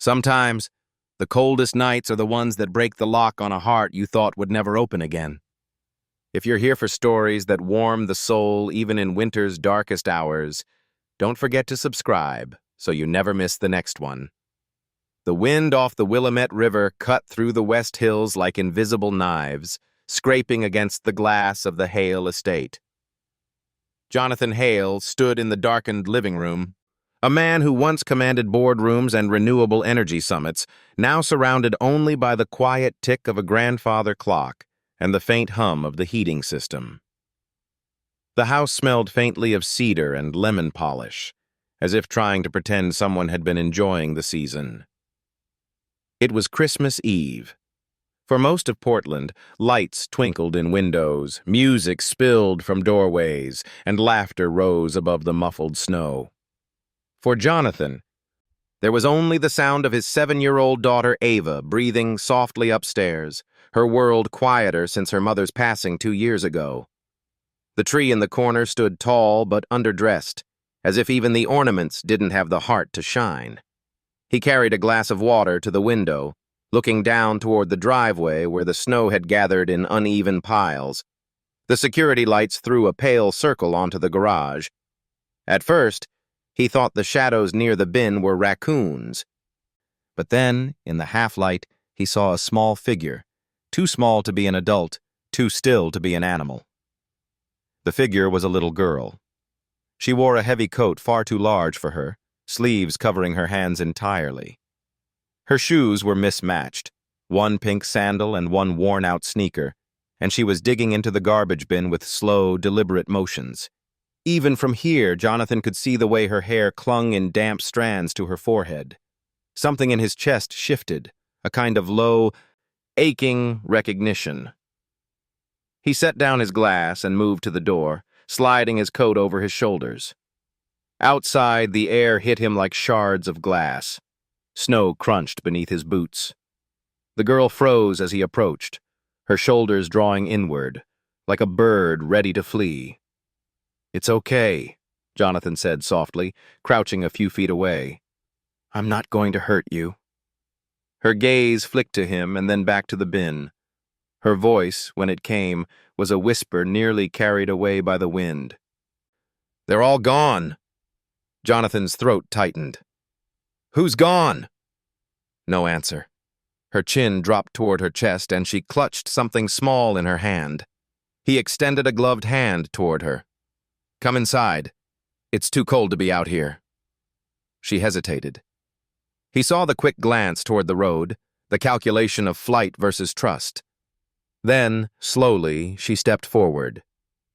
Sometimes, the coldest nights are the ones that break the lock on a heart you thought would never open again. If you're here for stories that warm the soul even in winter's darkest hours, don't forget to subscribe so you never miss the next one. The wind off the Willamette River cut through the West Hills like invisible knives, scraping against the glass of the Hale estate. Jonathan Hale stood in the darkened living room, a man who once commanded boardrooms and renewable energy summits, now surrounded only by the quiet tick of a grandfather clock and the faint hum of the heating system. The house smelled faintly of cedar and lemon polish, as if trying to pretend someone had been enjoying the season. It was Christmas Eve. For most of Portland, lights twinkled in windows, music spilled from doorways, and laughter rose above the muffled snow. For Jonathan, there was only the sound of his 7-year-old daughter Ava breathing softly upstairs, her world quieter since her mother's passing 2 years ago. The tree in the corner stood tall but underdressed, as if even the ornaments didn't have the heart to shine. He carried a glass of water to the window, looking down toward the driveway where the snow had gathered in uneven piles. The security lights threw a pale circle onto the garage. At first, he thought the shadows near the bin were raccoons. But then, in the half-light, he saw a small figure, too small to be an adult, too still to be an animal. The figure was a little girl. She wore a heavy coat far too large for her, sleeves covering her hands entirely. Her shoes were mismatched, one pink sandal and one worn-out sneaker, and she was digging into the garbage bin with slow, deliberate motions. Even from here, Jonathan could see the way her hair clung in damp strands to her forehead. Something in his chest shifted, a kind of low, aching recognition. He set down his glass and moved to the door, sliding his coat over his shoulders. Outside, the air hit him like shards of glass. Snow crunched beneath his boots. The girl froze as he approached, her shoulders drawing inward, like a bird ready to flee. "It's okay," Jonathan said softly, crouching a few feet away. "I'm not going to hurt you." Her gaze flicked to him and then back to the bin. Her voice, when it came, was a whisper nearly carried away by the wind. "They're all gone." Jonathan's throat tightened. "Who's gone?" No answer. Her chin dropped toward her chest and she clutched something small in her hand. He extended a gloved hand toward her. "Come inside. It's too cold to be out here." She hesitated. He saw the quick glance toward the road, the calculation of flight versus trust. Then, slowly, she stepped forward.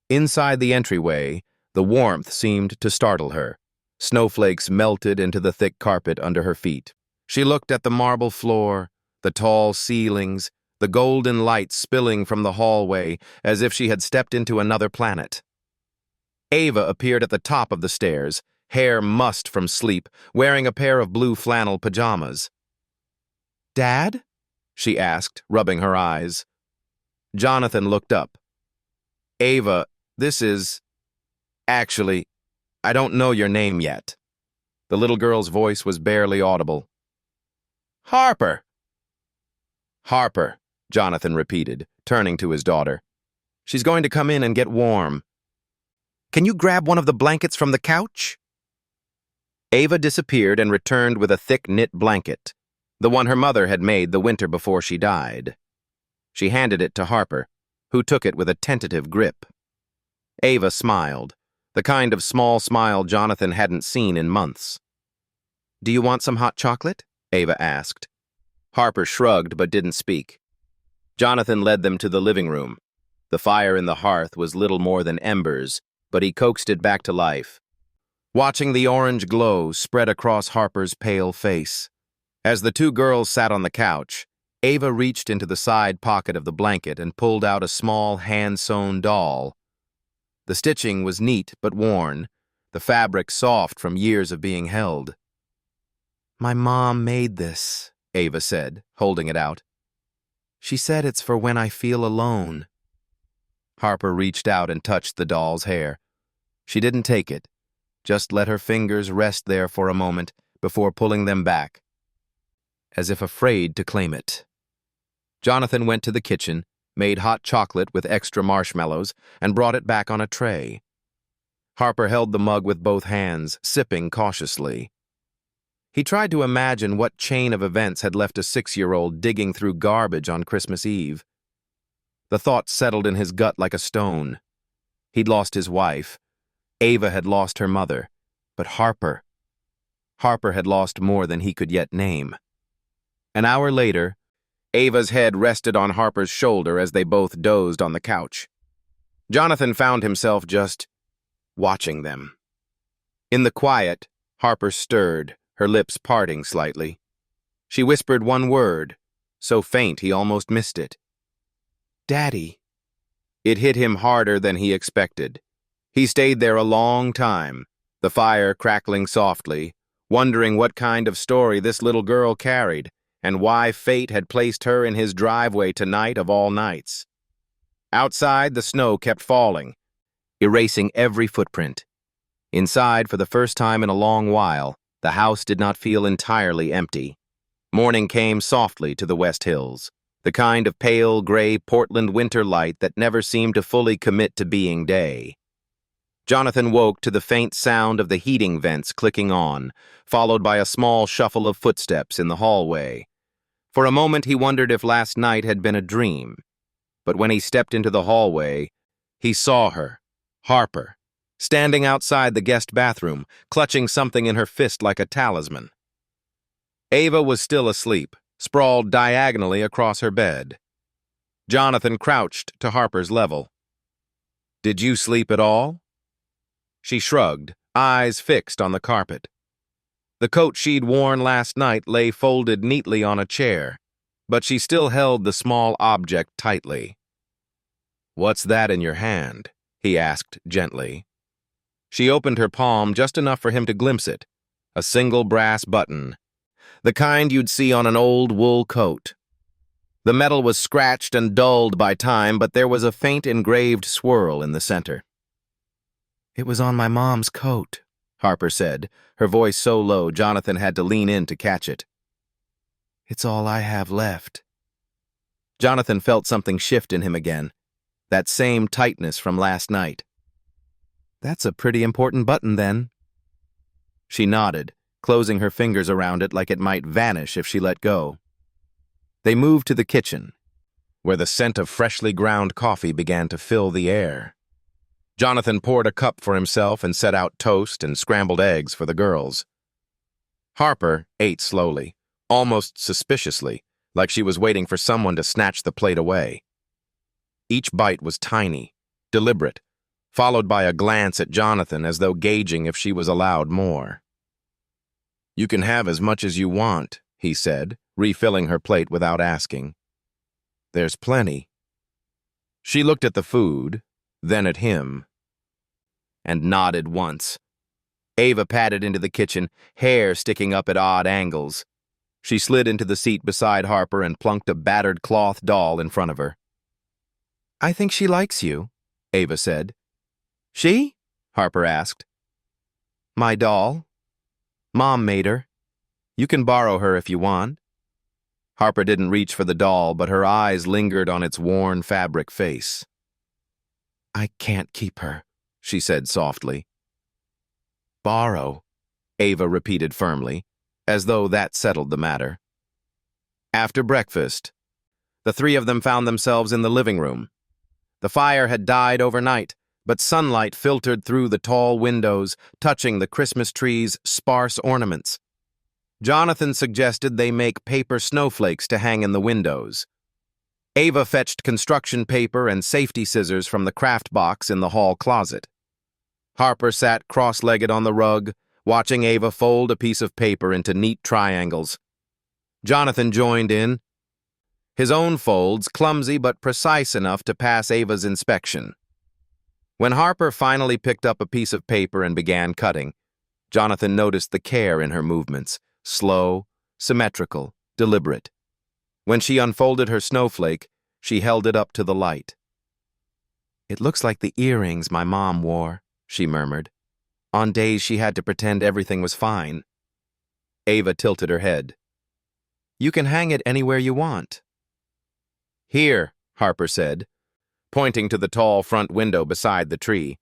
Inside the entryway, the warmth seemed to startle her. Snowflakes melted into the thick carpet under her feet. She looked at the marble floor, the tall ceilings, the golden light spilling from the hallway as if she had stepped into another planet. Ava appeared at the top of the stairs, hair mussed from sleep, wearing a pair of blue flannel pajamas. "Dad?" she asked, rubbing her eyes. Jonathan looked up. "Ava, this is... Actually, I don't know your name yet." The little girl's voice was barely audible. "Harper." "Harper," Jonathan repeated, turning to his daughter. "She's going to come in and get warm. Can you grab one of the blankets from the couch?" Ava disappeared and returned with a thick knit blanket, the one her mother had made the winter before she died. She handed it to Harper, who took it with a tentative grip. Ava smiled, the kind of small smile Jonathan hadn't seen in months. "Do you want some hot chocolate?" Ava asked. Harper shrugged but didn't speak. Jonathan led them to the living room. The fire in the hearth was little more than embers, but he coaxed it back to life, watching the orange glow spread across Harper's pale face. As the two girls sat on the couch, Ava reached into the side pocket of the blanket and pulled out a small hand-sewn doll. The stitching was neat but worn, the fabric soft from years of being held. "My mom made this," Ava said, holding it out. "She said it's for when I feel alone." Harper reached out and touched the doll's hair. She didn't take it, just let her fingers rest there for a moment before pulling them back. as if afraid to claim it. Jonathan went to the kitchen, made hot chocolate with extra marshmallows, and brought it back on a tray. Harper held the mug with both hands, sipping cautiously. He tried to imagine what chain of events had left a 6-year-old digging through garbage on Christmas Eve. The thought settled in his gut like a stone. He'd lost his wife. Ava had lost her mother. But Harper had lost more than he could yet name. An hour later, Ava's head rested on Harper's shoulder as they both dozed on the couch. Jonathan found himself just watching them. In the quiet, Harper stirred, her lips parting slightly. She whispered one word, so faint he almost missed it. "Daddy." It hit him harder than he expected. He stayed there a long time, the fire crackling softly, wondering what kind of story this little girl carried, and why fate had placed her in his driveway tonight of all nights. Outside, the snow kept falling, erasing every footprint. Inside, for the first time in a long while, the house did not feel entirely empty. Morning came softly to the West Hills, the kind of pale gray Portland winter light that never seemed to fully commit to being day. Jonathan woke to the faint sound of the heating vents clicking on, followed by a small shuffle of footsteps in the hallway. For a moment he wondered if last night had been a dream. But when he stepped into the hallway, he saw her, Harper, standing outside the guest bathroom, clutching something in her fist like a talisman. Ava was still asleep, sprawled diagonally across her bed. Jonathan crouched to Harper's level. "Did you sleep at all?" She shrugged, eyes fixed on the carpet. The coat she'd worn last night lay folded neatly on a chair, but she still held the small object tightly. "What's that in your hand?" he asked gently. She opened her palm just enough for him to glimpse it, a single brass button, the kind you'd see on an old wool coat. The metal was scratched and dulled by time, but there was a faint engraved swirl in the center. "It was on my mom's coat," Harper said, her voice so low Jonathan had to lean in to catch it. "It's all I have left." Jonathan felt something shift in him again, that same tightness from last night. "That's a pretty important button, then." She nodded, closing her fingers around it like it might vanish if she let go. They moved to the kitchen, where the scent of freshly ground coffee began to fill the air. Jonathan poured a cup for himself and set out toast and scrambled eggs for the girls. Harper ate slowly, almost suspiciously, like she was waiting for someone to snatch the plate away. Each bite was tiny, deliberate, followed by a glance at Jonathan as though gauging if she was allowed more. "You can have as much as you want," he said, refilling her plate without asking. "There's plenty." She looked at the food, then at him, and nodded once. Ava padded into the kitchen, hair sticking up at odd angles. She slid into the seat beside Harper and plunked a battered cloth doll in front of her. "I think she likes you," Ava said. "She?" Harper asked. "My doll. Mom made her. You can borrow her if you want." Harper didn't reach for the doll, but her eyes lingered on its worn fabric face. "I can't keep her," she said softly. "Borrow," Ava repeated firmly, as though that settled the matter. After breakfast, the three of them found themselves in the living room. The fire had died overnight, but sunlight filtered through the tall windows, touching the Christmas tree's sparse ornaments. Jonathan suggested they make paper snowflakes to hang in the windows. Ava fetched construction paper and safety scissors from the craft box in the hall closet. Harper sat cross-legged on the rug, watching Ava fold a piece of paper into neat triangles. Jonathan joined in, his own folds clumsy but precise enough to pass Ava's inspection. When Harper finally picked up a piece of paper and began cutting, Jonathan noticed the care in her movements, slow, symmetrical, deliberate. When she unfolded her snowflake, she held it up to the light. "It looks like the earrings my mom wore," she murmured, on days she had to pretend everything was fine. Ava tilted her head. You can hang it anywhere you want. Here, Harper said, pointing to the tall front window beside the tree.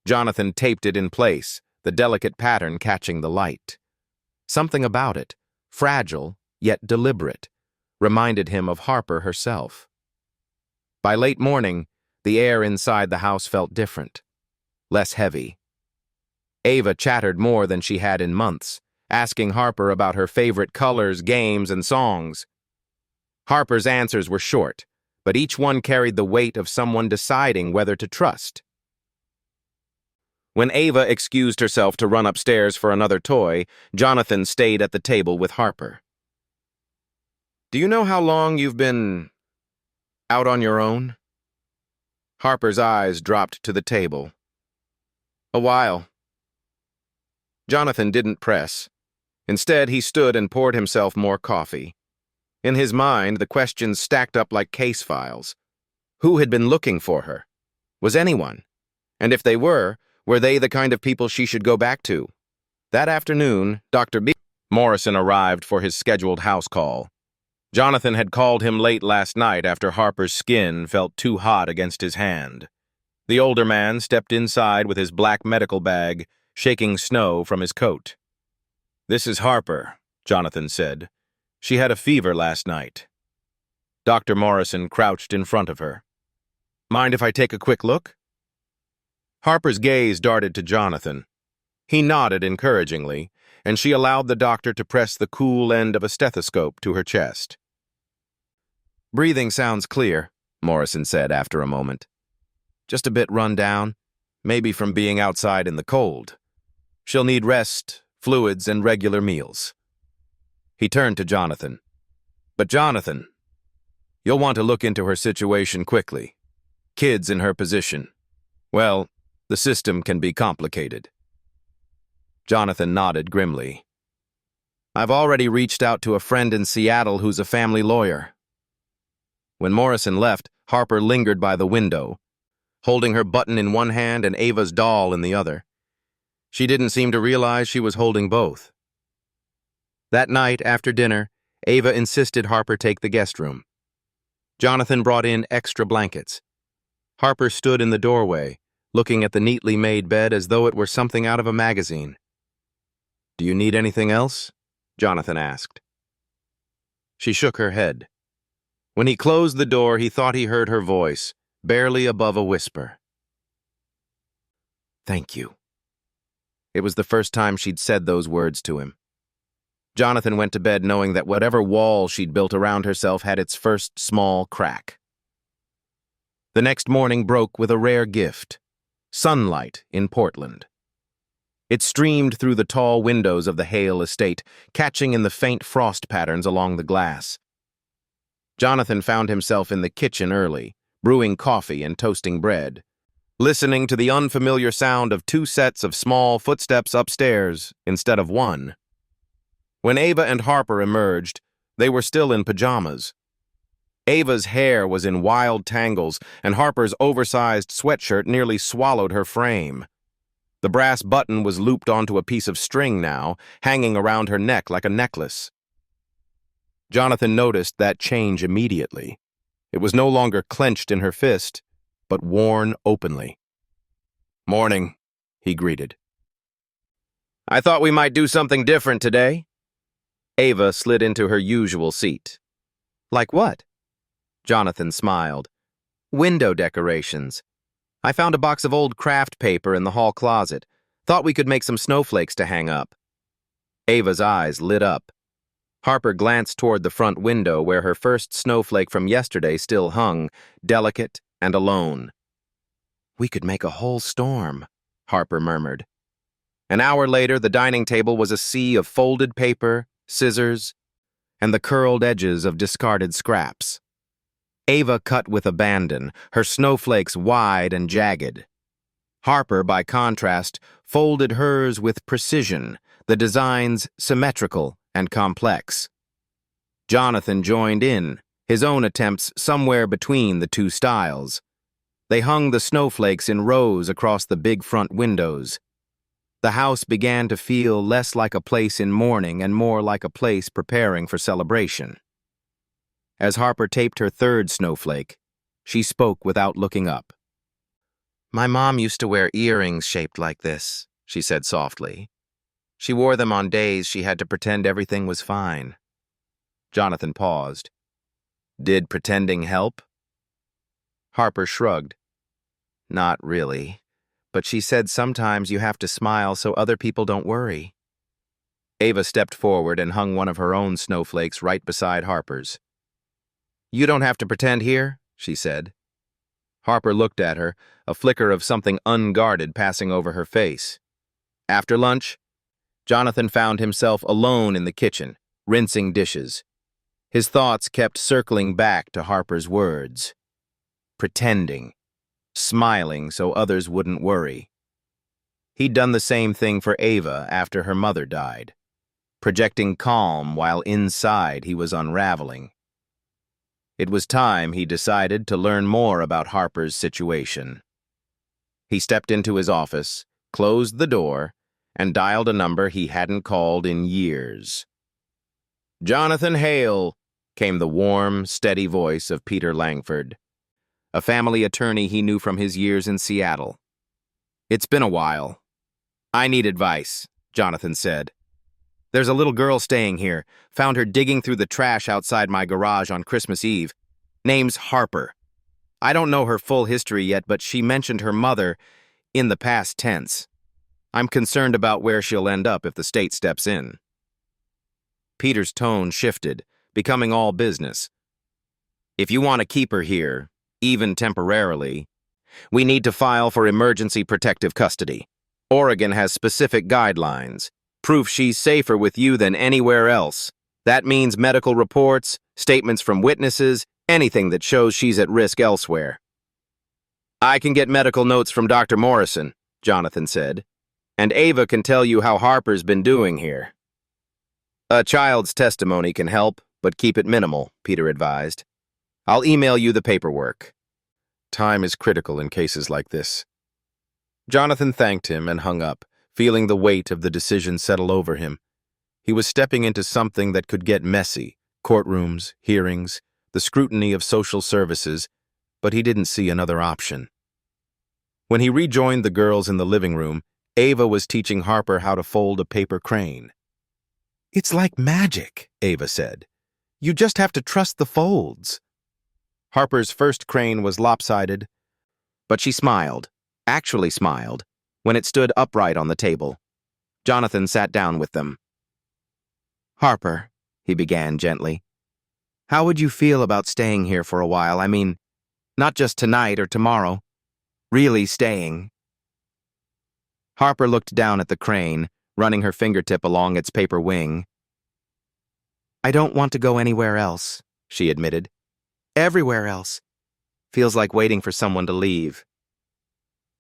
Jonathan taped it in place, the delicate pattern catching the light. Something about it, fragile yet deliberate, reminded him of Harper herself. By late morning, the air inside the house felt different, less heavy. Ava chattered more than she had in months, asking Harper about her favorite colors, games, and songs. Harper's answers were short, but each one carried the weight of someone deciding whether to trust. When Ava excused herself to run upstairs for another toy, Jonathan stayed at the table with Harper. Do you know how long you've been out on your own? Harper's eyes dropped to the table. A while. Jonathan didn't press. Instead, he stood and poured himself more coffee. In his mind, the questions stacked up like case files. Who had been looking for her? Was anyone? And if they were they the kind of people she should go back to? That afternoon, Dr. Morrison arrived for his scheduled house call. Jonathan had called him late last night after Harper's skin felt too hot against his hand. The older man stepped inside with his black medical bag, shaking snow from his coat. "This is Harper," Jonathan said. "She had a fever last night." Dr. Morrison crouched in front of her. "Mind if I take a quick look?" Harper's gaze darted to Jonathan. He nodded encouragingly, and she allowed the doctor to press the cool end of a stethoscope to her chest. "Breathing sounds clear," Morrison said after a moment. "Just a bit run down, maybe from being outside in the cold. She'll need rest, fluids, and regular meals." He turned to Jonathan. "But Jonathan, you'll want to look into her situation quickly. Kids in her position. Well, the system can be complicated." Jonathan nodded grimly. "I've already reached out to a friend in Seattle who's a family lawyer." When Morrison left, Harper lingered by the window, holding her button in one hand and Ava's doll in the other. She didn't seem to realize she was holding both. That night, after dinner, Ava insisted Harper take the guest room. Jonathan brought in extra blankets. Harper stood in the doorway, looking at the neatly made bed as though it were something out of a magazine. "Do you need anything else?" Jonathan asked. She shook her head. When he closed the door, he thought he heard her voice, barely above a whisper. "Thank you." It was the first time she'd said those words to him. Jonathan went to bed knowing that whatever wall she'd built around herself had its first small crack. The next morning broke with a rare gift: sunlight in Portland. It streamed through the tall windows of the Hale estate, catching in the faint frost patterns along the glass. Jonathan found himself in the kitchen early, brewing coffee and toasting bread, listening to the unfamiliar sound of 2 sets of small footsteps upstairs instead of one. When Ava and Harper emerged, they were still in pajamas. Ava's hair was in wild tangles, and Harper's oversized sweatshirt nearly swallowed her frame. The brass button was looped onto a piece of string now, hanging around her neck like a necklace. Jonathan noticed that change immediately. It was no longer clenched in her fist, but worn openly. "Morning," he greeted. "I thought we might do something different today." Ava slid into her usual seat. "Like what?" Jonathan smiled. "Window decorations. I found a box of old craft paper in the hall closet. Thought we could make some snowflakes to hang up." Ava's eyes lit up. Harper glanced toward the front window where her first snowflake from yesterday still hung, delicate and alone. "We could make a whole storm," Harper murmured. An hour later, the dining table was a sea of folded paper, scissors, and the curled edges of discarded scraps. Ava cut with abandon, her snowflakes wide and jagged. Harper, by contrast, folded hers with precision, the designs symmetrical and complex. Jonathan joined in, his own attempts somewhere between the two styles. They hung the snowflakes in rows across the big front windows. The house began to feel less like a place in mourning and more like a place preparing for celebration. As Harper taped her third snowflake, she spoke without looking up. "My mom used to wear earrings shaped like this," she said softly. "She wore them on days she had to pretend everything was fine." Jonathan paused. "Did pretending help?" Harper shrugged. "Not really, but she said sometimes you have to smile so other people don't worry." Ava stepped forward and hung one of her own snowflakes right beside Harper's. "You don't have to pretend here," she said. Harper looked at her, a flicker of something unguarded passing over her face. After lunch, Jonathan found himself alone in the kitchen, rinsing dishes. His thoughts kept circling back to Harper's words. Pretending. Smiling so others wouldn't worry. He'd done the same thing for Ava after her mother died, projecting calm while inside he was unraveling. It was time, he decided, to learn more about Harper's situation. He stepped into his office, closed the door, and dialed a number he hadn't called in years. "Jonathan Hale," came the warm, steady voice of Peter Langford, a family attorney he knew from his years in Seattle. "It's been a while. I need advice," Jonathan said. "There's a little girl staying here. Found her digging through the trash outside my garage on Christmas Eve. Name's Harper. I don't know her full history yet, but she mentioned her mother in the past tense. I'm concerned about where she'll end up if the state steps in." Peter's tone shifted, becoming all business. "If you want to keep her here, even temporarily, we need to file for emergency protective custody. Oregon has specific guidelines. Proof she's safer with you than anywhere else. That means medical reports, statements from witnesses, anything that shows she's at risk elsewhere." "I can get medical notes from Dr. Morrison," Jonathan said, "and Ava can tell you how Harper's been doing here." "A child's testimony can help, but keep it minimal," Peter advised. "I'll email you the paperwork." Time is critical in cases like this. Jonathan thanked him and hung up, feeling the weight of the decision settle over him. He was stepping into something that could get messy: courtrooms, hearings, the scrutiny of social services, but he didn't see another option. When he rejoined the girls in the living room, Ava was teaching Harper how to fold a paper crane. "It's like magic," Ava said. "You just have to trust the folds." Harper's first crane was lopsided, but she smiled, actually smiled, when it stood upright on the table. Jonathan sat down with them. "Harper," he began gently, "how would you feel about staying here for a while? I mean, not just tonight or tomorrow. Really staying." Harper looked down at the crane, running her fingertip along its paper wing. "I don't want to go anywhere else," she admitted. "Everywhere else. Feels like waiting for someone to leave."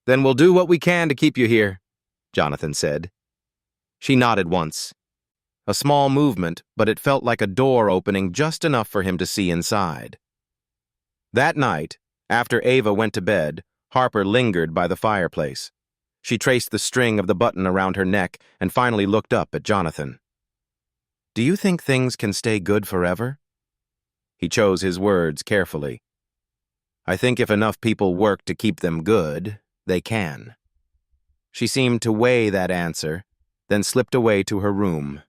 "Then we'll do what we can to keep you here," Jonathan said. She nodded once. A small movement, but it felt like a door opening just enough for him to see inside. That night, after Ava went to bed, Harper lingered by the fireplace. She traced the string of the button around her neck and finally looked up at Jonathan. "Do you think things can stay good forever?" He chose his words carefully. "I think if enough people work to keep them good, they can." She seemed to weigh that answer, then slipped away to her room.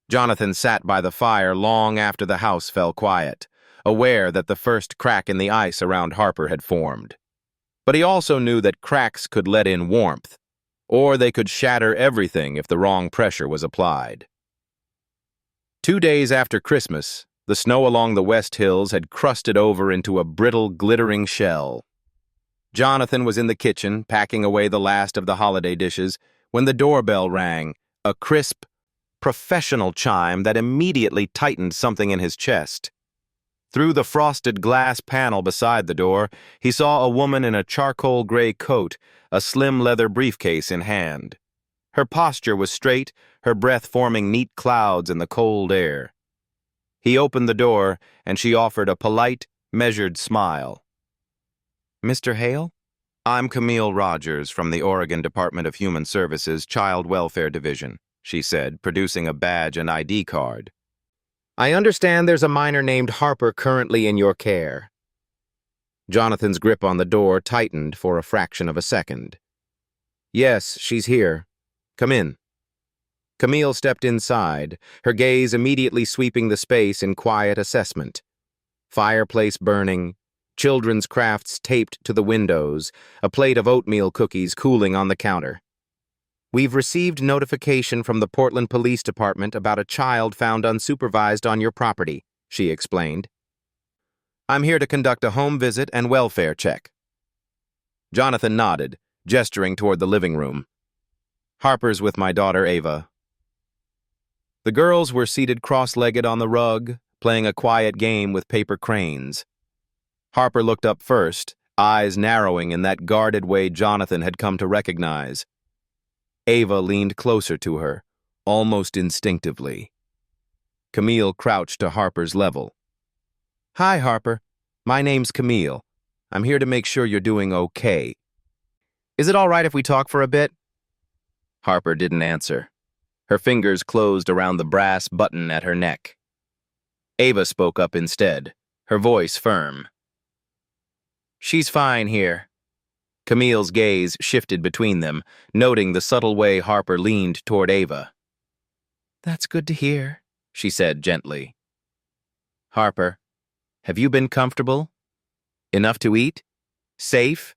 Jonathan sat by the fire long after the house fell quiet, aware that the first crack in the ice around Harper had formed. But he also knew that cracks could let in warmth, or they could shatter everything if the wrong pressure was applied. 2 days after Christmas, the snow along the West Hills had crusted over into a brittle, glittering shell. Jonathan was in the kitchen, packing away the last of the holiday dishes, when the doorbell rang, a crisp, professional chime that immediately tightened something in his chest. Through the frosted glass panel beside the door, he saw a woman in a charcoal gray coat, a slim leather briefcase in hand. Her posture was straight, her breath forming neat clouds in the cold air. He opened the door, and she offered a polite, measured smile. "Mr. Hale?" I'm Camille Rogers from the Oregon Department of Human Services Child Welfare Division, she said, producing a badge and ID card. I understand there's a minor named Harper currently in your care. Jonathan's grip on the door tightened for a fraction of a second. Yes, she's here. Come in. Camille stepped inside, her gaze immediately sweeping the space in quiet assessment. Fireplace burning, children's crafts taped to the windows, a plate of oatmeal cookies cooling on the counter. We've received notification from the Portland Police Department about a child found unsupervised on your property, she explained. I'm here to conduct a home visit and welfare check. Jonathan nodded, gesturing toward the living room. Harper's with my daughter, Ava. The girls were seated cross-legged on the rug, playing a quiet game with paper cranes. Harper looked up first, eyes narrowing in that guarded way Jonathan had come to recognize. Ava leaned closer to her, almost instinctively. Camille crouched to Harper's level. Hi, Harper. My name's Camille. I'm here to make sure you're doing okay. Is it all right if we talk for a bit? Harper didn't answer. Her fingers closed around the brass button at her neck. Ava spoke up instead, her voice firm. She's fine here. Camille's gaze shifted between them, noting the subtle way Harper leaned toward Ava. That's good to hear, she said gently. Harper, have you been comfortable? Enough to eat? Safe?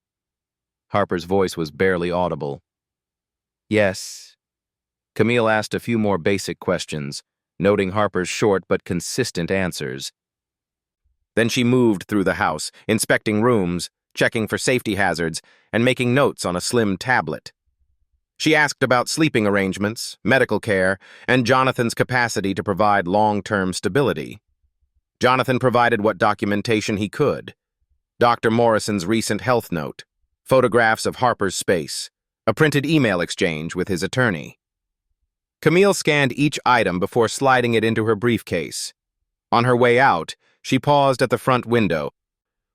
Harper's voice was barely audible. Yes. Camille asked a few more basic questions, noting Harper's short but consistent answers. Then she moved through the house, inspecting rooms, checking for safety hazards, and making notes on a slim tablet. She asked about sleeping arrangements, medical care, and Jonathan's capacity to provide long-term stability. Jonathan provided what documentation he could. Dr. Morrison's recent health note, photographs of Harper's space, a printed email exchange with his attorney. Camille scanned each item before sliding it into her briefcase. On her way out, she paused at the front window,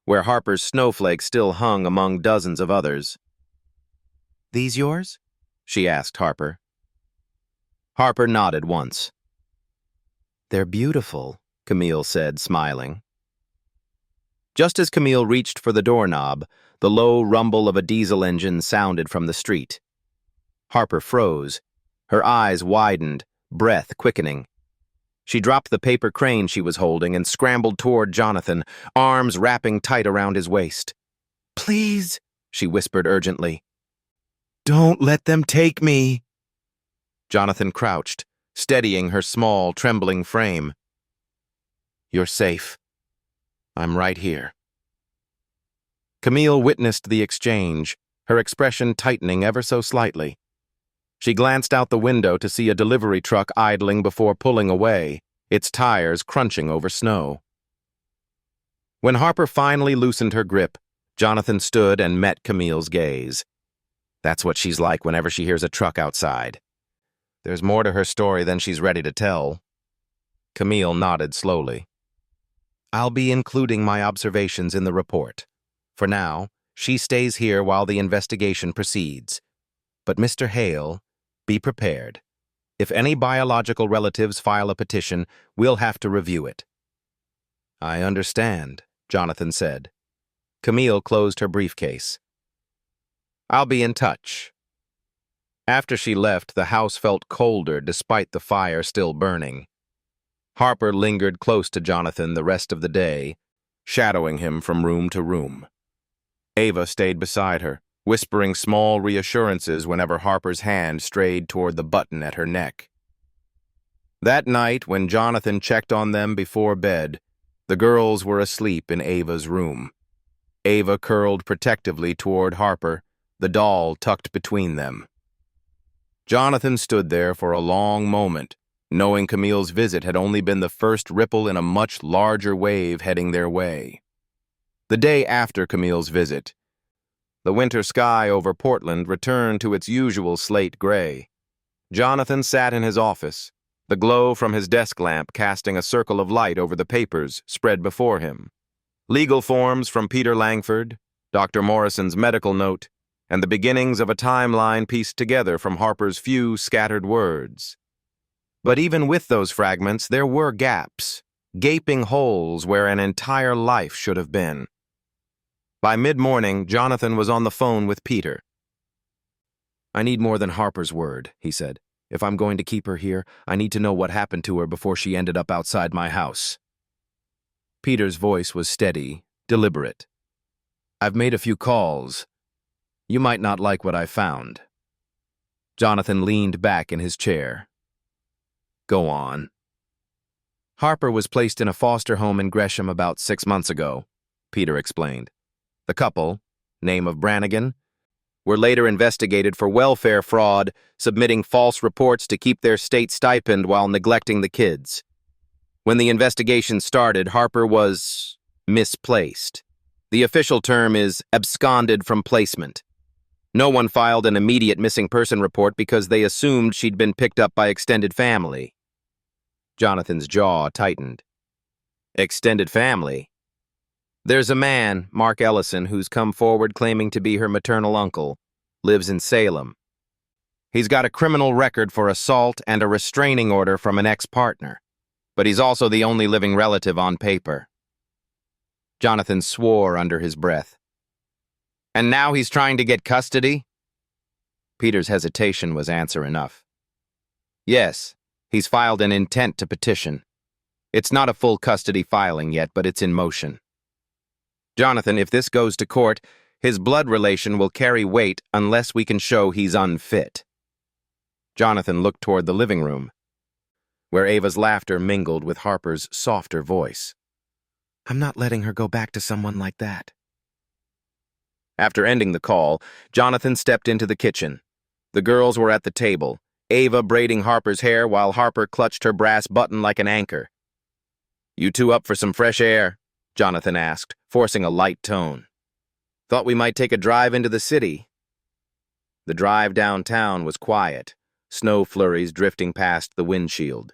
where Harper's snowflake still hung among dozens of others. These yours? She asked Harper. Harper nodded once. They're beautiful, Camille said, smiling. Just as Camille reached for the doorknob, the low rumble of a diesel engine sounded from the street. Harper froze, her eyes widened, breath quickening. She dropped the paper crane she was holding and scrambled toward Jonathan, arms wrapping tight around his waist. Please, she whispered urgently. Don't let them take me. Jonathan crouched, steadying her small, trembling frame. You're safe. I'm right here. Camille witnessed the exchange, her expression tightening ever so slightly. She glanced out the window to see a delivery truck idling before pulling away, its tires crunching over snow. When Harper finally loosened her grip, Jonathan stood and met Camille's gaze. That's what she's like whenever she hears a truck outside. There's more to her story than she's ready to tell. Camille nodded slowly. I'll be including my observations in the report. For now, she stays here while the investigation proceeds. But Mr. Hale, be prepared. If any biological relatives file a petition, we'll have to review it. I understand, Jonathan said. Camille closed her briefcase. I'll be in touch. After she left, the house felt colder despite the fire still burning. Harper lingered close to Jonathan the rest of the day, shadowing him from room to room. Ava stayed beside her, whispering small reassurances whenever Harper's hand strayed toward the button at her neck. That night, when Jonathan checked on them before bed, the girls were asleep in Ava's room. Ava curled protectively toward Harper, the doll tucked between them. Jonathan stood there for a long moment, knowing Camille's visit had only been the first ripple in a much larger wave heading their way. The day after Camille's visit, the winter sky over Portland returned to its usual slate gray. Jonathan sat in his office, the glow from his desk lamp casting a circle of light over the papers spread before him. Legal forms from Peter Langford, Dr. Morrison's medical note, and the beginnings of a timeline pieced together from Harper's few scattered words. But even with those fragments, there were gaps, gaping holes where an entire life should have been. By mid-morning, Jonathan was on the phone with Peter. "I need more than Harper's word," he said. "If I'm going to keep her here, I need to know what happened to her before she ended up outside my house." Peter's voice was steady, deliberate. "I've made a few calls. You might not like what I found." Jonathan leaned back in his chair. "Go on." "Harper was placed in a foster home in Gresham about 6 months ago," Peter explained. "The couple, name of Brannigan, were later investigated for welfare fraud, submitting false reports to keep their state stipend while neglecting the kids. When the investigation started, Harper was misplaced. The official term is absconded from placement. No one filed an immediate missing person report because they assumed she'd been picked up by extended family." Jonathan's jaw tightened. "Extended family? There's a man, Mark Ellison, who's come forward claiming to be her maternal uncle, lives in Salem. He's got a criminal record for assault and a restraining order from an ex-partner, but he's also the only living relative on paper." Jonathan swore under his breath. "And now he's trying to get custody?" Peter's hesitation was answer enough. "Yes, he's filed an intent to petition. It's not a full custody filing yet, but it's in motion. Jonathan, if this goes to court, his blood relation will carry weight unless we can show he's unfit." Jonathan looked toward the living room, where Ava's laughter mingled with Harper's softer voice. "I'm not letting her go back to someone like that." After ending the call, Jonathan stepped into the kitchen. The girls were at the table, Ava braiding Harper's hair while Harper clutched her brass button like an anchor. "You two up for some fresh air?" Jonathan asked, forcing a light tone. "Thought we might take a drive into the city." The drive downtown was quiet, snow flurries drifting past the windshield.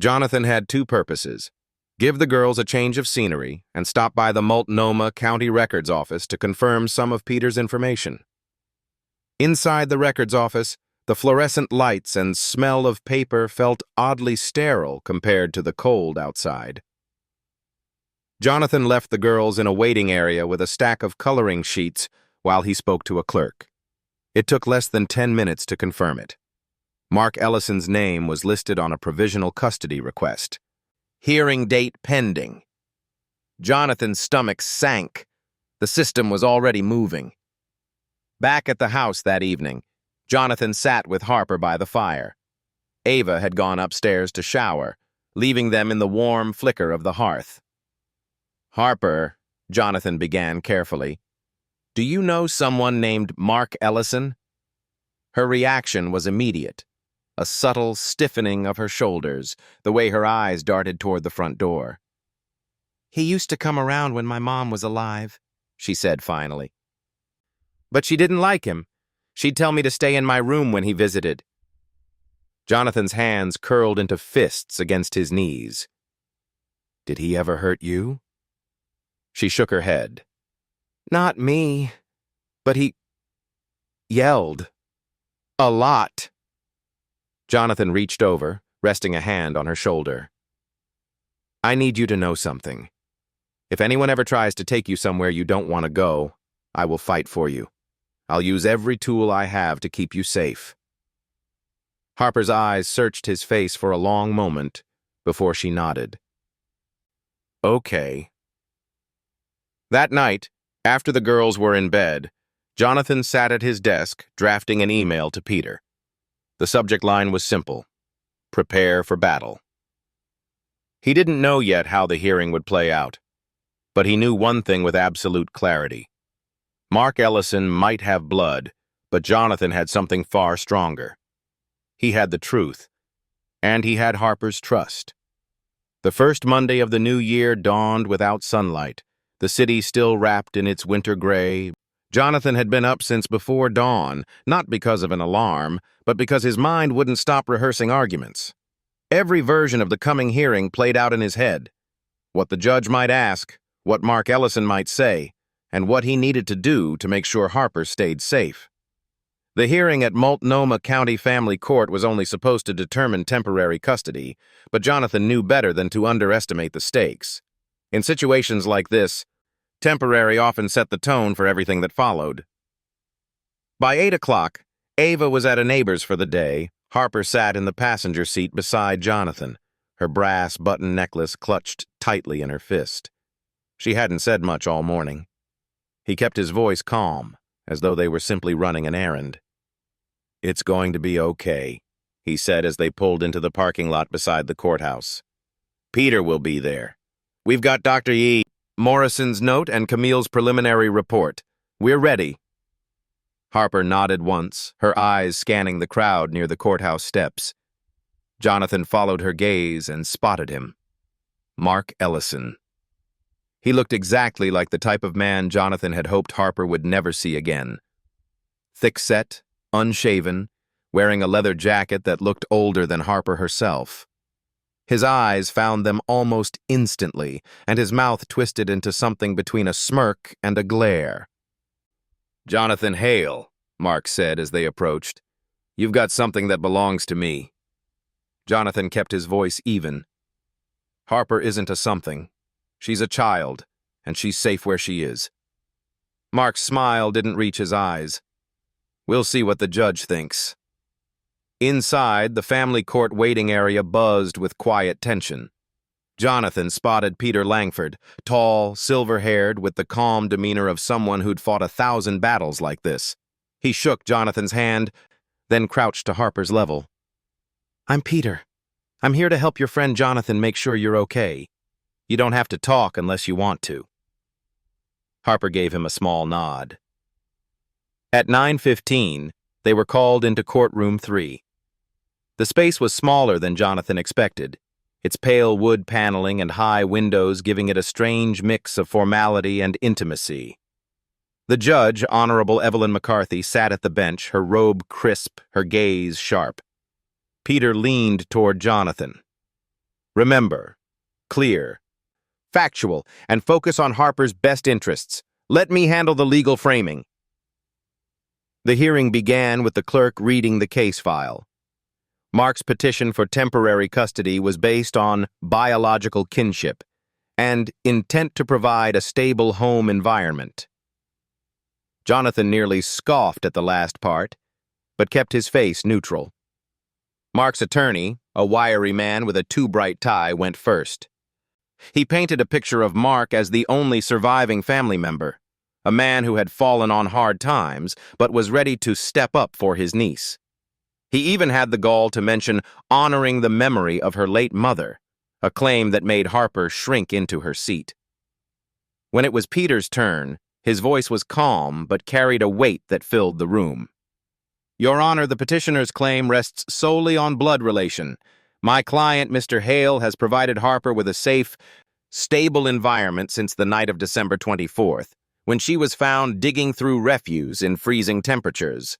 Jonathan had two purposes: give the girls a change of scenery and stop by the Multnomah County Records Office to confirm some of Peter's information. Inside the records office, the fluorescent lights and smell of paper felt oddly sterile compared to the cold outside. Jonathan left the girls in a waiting area with a stack of coloring sheets while he spoke to a clerk. It took less than 10 minutes to confirm it. Mark Ellison's name was listed on a provisional custody request. Hearing date pending. Jonathan's stomach sank. The system was already moving. Back at the house that evening, Jonathan sat with Harper by the fire. Ava had gone upstairs to shower, leaving them in the warm flicker of the hearth. "Harper," Jonathan began carefully, "do you know someone named Mark Ellison?" Her reaction was immediate, a subtle stiffening of her shoulders, the way her eyes darted toward the front door. "He used to come around when my mom was alive," she said finally. "But she didn't like him. She'd tell me to stay in my room when he visited." Jonathan's hands curled into fists against his knees. "Did he ever hurt you?" She shook her head. "Not me, but he yelled. A lot." Jonathan reached over, resting a hand on her shoulder. "I need you to know something. If anyone ever tries to take you somewhere you don't want to go, I will fight for you. I'll use every tool I have to keep you safe." Harper's eyes searched his face for a long moment before she nodded. "Okay." That night, after the girls were in bed, Jonathan sat at his desk drafting an email to Peter. The subject line was simple: prepare for battle. He didn't know yet how the hearing would play out, but he knew one thing with absolute clarity. Mark Ellison might have blood, but Jonathan had something far stronger. He had the truth, and he had Harper's trust. The first Monday of the new year dawned without sunlight, the city still wrapped in its winter gray. Jonathan had been up since before dawn, not because of an alarm, but because his mind wouldn't stop rehearsing arguments. Every version of the coming hearing played out in his head. What the judge might ask, what Mark Ellison might say, and what he needed to do to make sure Harper stayed safe. The hearing at Multnomah County Family Court was only supposed to determine temporary custody, but Jonathan knew better than to underestimate the stakes. In situations like this, temporary often set the tone for everything that followed. By 8 o'clock, Ava was at a neighbor's for the day. Harper sat in the passenger seat beside Jonathan, her brass button necklace clutched tightly in her fist. She hadn't said much all morning. He kept his voice calm, as though they were simply running an errand. "It's going to be okay," he said as they pulled into the parking lot beside the courthouse. "Peter will be there. We've got Dr. Morrison's note and Camille's preliminary report. We're ready." Harper nodded once, her eyes scanning the crowd near the courthouse steps. Jonathan followed her gaze and spotted him. Mark Ellison. He looked exactly like the type of man Jonathan had hoped Harper would never see again. Thick-set, unshaven, wearing a leather jacket that looked older than Harper herself. His eyes found them almost instantly, and his mouth twisted into something between a smirk and a glare. "Jonathan Hale," Mark said as they approached. "You've got something that belongs to me." Jonathan kept his voice even. "Harper isn't a something. She's a child, and she's safe where she is." Mark's smile didn't reach his eyes. "We'll see what the judge thinks." Inside, the family court waiting area buzzed with quiet tension. Jonathan spotted Peter Langford, tall, silver-haired, with the calm demeanor of someone who'd fought 1,000 battles like this. He shook Jonathan's hand, then crouched to Harper's level. "I'm Peter. I'm here to help your friend Jonathan make sure you're okay. You don't have to talk unless you want to." Harper gave him a small nod. At 9:15, they were called into courtroom 3. The space was smaller than Jonathan expected, its pale wood paneling and high windows giving it a strange mix of formality and intimacy. The judge, Honorable Evelyn McCarthy, sat at the bench, her robe crisp, her gaze sharp. Peter leaned toward Jonathan. "Remember, clear, factual, and focus on Harper's best interests. Let me handle the legal framing." The hearing began with the clerk reading the case file. Mark's petition for temporary custody was based on biological kinship and intent to provide a stable home environment. Jonathan nearly scoffed at the last part, but kept his face neutral. Mark's attorney, a wiry man with a too-bright tie, went first. He painted a picture of Mark as the only surviving family member, a man who had fallen on hard times but was ready to step up for his niece. He even had the gall to mention honoring the memory of her late mother, a claim that made Harper shrink into her seat. When it was Peter's turn, his voice was calm but carried a weight that filled the room. "Your Honor, the petitioner's claim rests solely on blood relation. My client, Mr. Hale, has provided Harper with a safe, stable environment since the night of December 24th, when she was found digging through refuse in freezing temperatures.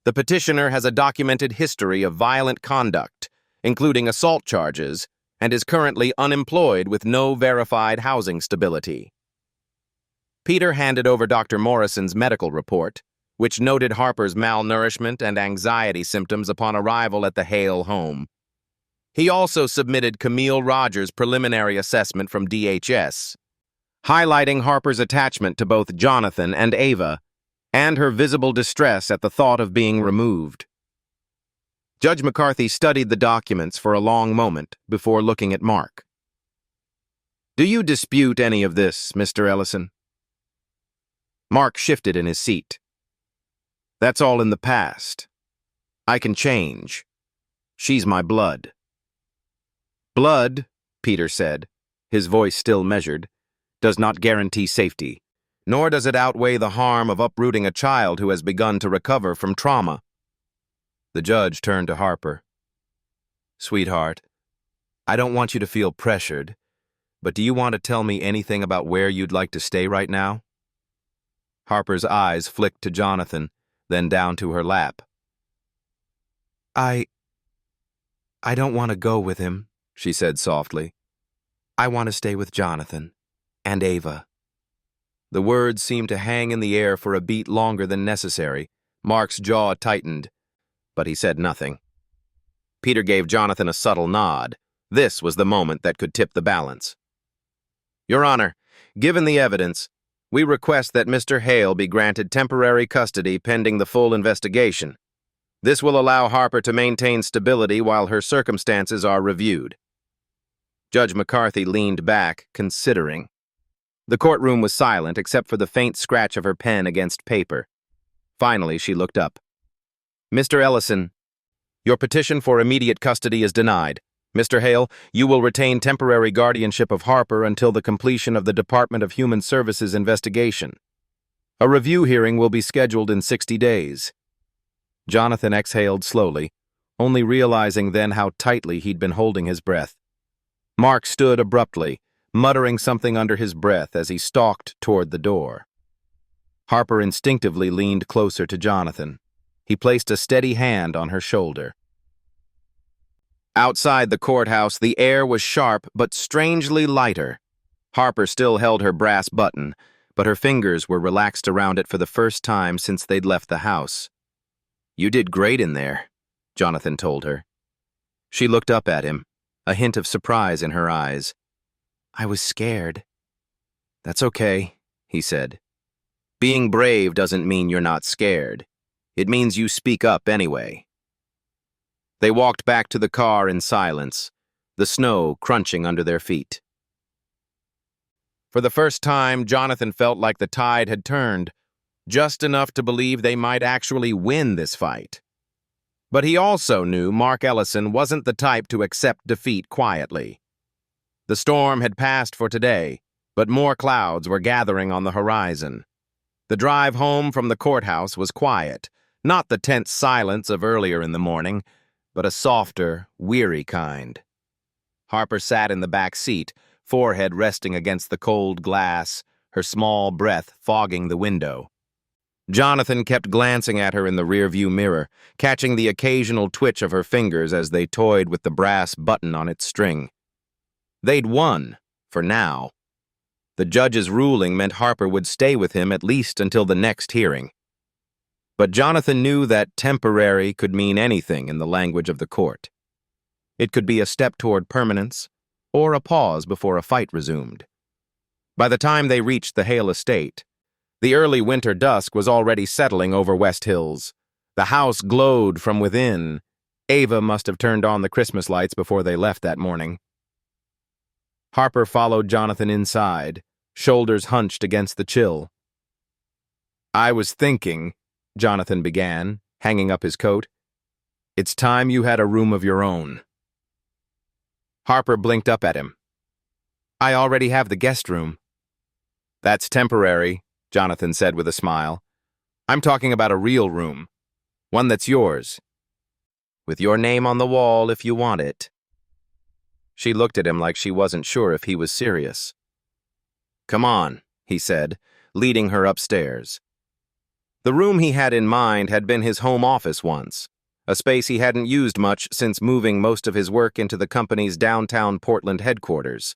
The petitioner has a documented history of violent conduct, including assault charges, and is currently unemployed with no verified housing stability." Peter handed over Dr. Morrison's medical report, which noted Harper's malnourishment and anxiety symptoms upon arrival at the Hale home. He also submitted Camille Rogers' preliminary assessment from DHS, highlighting Harper's attachment to both Jonathan and Ava, and her visible distress at the thought of being removed. Judge McCarthy studied the documents for a long moment before looking at Mark. "Do you dispute any of this, Mr. Ellison?" Mark shifted in his seat. "That's all in the past. I can change. She's my blood." "Blood," Peter said, his voice still measured, "does not guarantee safety. Nor does it outweigh the harm of uprooting a child who has begun to recover from trauma." The judge turned to Harper. "Sweetheart, I don't want you to feel pressured, but do you want to tell me anything about where you'd like to stay right now?" Harper's eyes flicked to Jonathan, then down to her lap. I don't want to go with him," she said softly. "I want to stay with Jonathan and Ava." The words seemed to hang in the air for a beat longer than necessary. Mark's jaw tightened, but he said nothing. Peter gave Jonathan a subtle nod. This was the moment that could tip the balance. Your Honor, given the evidence, we request that Mr. Hale be granted temporary custody pending the full investigation. This will allow Harper to maintain stability while her circumstances are reviewed. Judge McCarthy leaned back, considering. The courtroom was silent except for the faint scratch of her pen against paper. Finally, she looked up. Mr. Ellison, your petition for immediate custody is denied. Mr. Hale, you will retain temporary guardianship of Harper until the completion of the Department of Human Services investigation. A review hearing will be scheduled in 60 days. Jonathan exhaled slowly, only realizing then how tightly he'd been holding his breath. Mark stood abruptly, muttering something under his breath as he stalked toward the door. Harper instinctively leaned closer to Jonathan. He placed a steady hand on her shoulder. Outside the courthouse, the air was sharp but strangely lighter. Harper still held her brass button, but her fingers were relaxed around it for the first time since they'd left the house. You did great in there, Jonathan told her. She looked up at him, a hint of surprise in her eyes. I was scared. That's okay, he said. Being brave doesn't mean you're not scared. It means you speak up anyway. They walked back to the car in silence, the snow crunching under their feet. For the first time, Jonathan felt like the tide had turned, just enough to believe they might actually win this fight. But he also knew Mark Ellison wasn't the type to accept defeat quietly. The storm had passed for today, but more clouds were gathering on the horizon. The drive home from the courthouse was quiet, not the tense silence of earlier in the morning, but a softer, weary kind. Harper sat in the back seat, forehead resting against the cold glass, her small breath fogging the window. Jonathan kept glancing at her in the rearview mirror, catching the occasional twitch of her fingers as they toyed with the brass button on its string. They'd won, for now. The judge's ruling meant Harper would stay with him at least until the next hearing. But Jonathan knew that temporary could mean anything in the language of the court. It could be a step toward permanence, or a pause before a fight resumed. By the time they reached the Hale estate, the early winter dusk was already settling over West Hills. The house glowed from within. Ava must have turned on the Christmas lights before they left that morning. Harper followed Jonathan inside, shoulders hunched against the chill. I was thinking, Jonathan began, hanging up his coat. It's time you had a room of your own. Harper blinked up at him. I already have the guest room. That's temporary, Jonathan said with a smile. I'm talking about a real room, one that's yours, with your name on the wall if you want it. She looked at him like she wasn't sure if he was serious. Come on, he said, leading her upstairs. The room he had in mind had been his home office once, a space he hadn't used much since moving most of his work into the company's downtown Portland headquarters.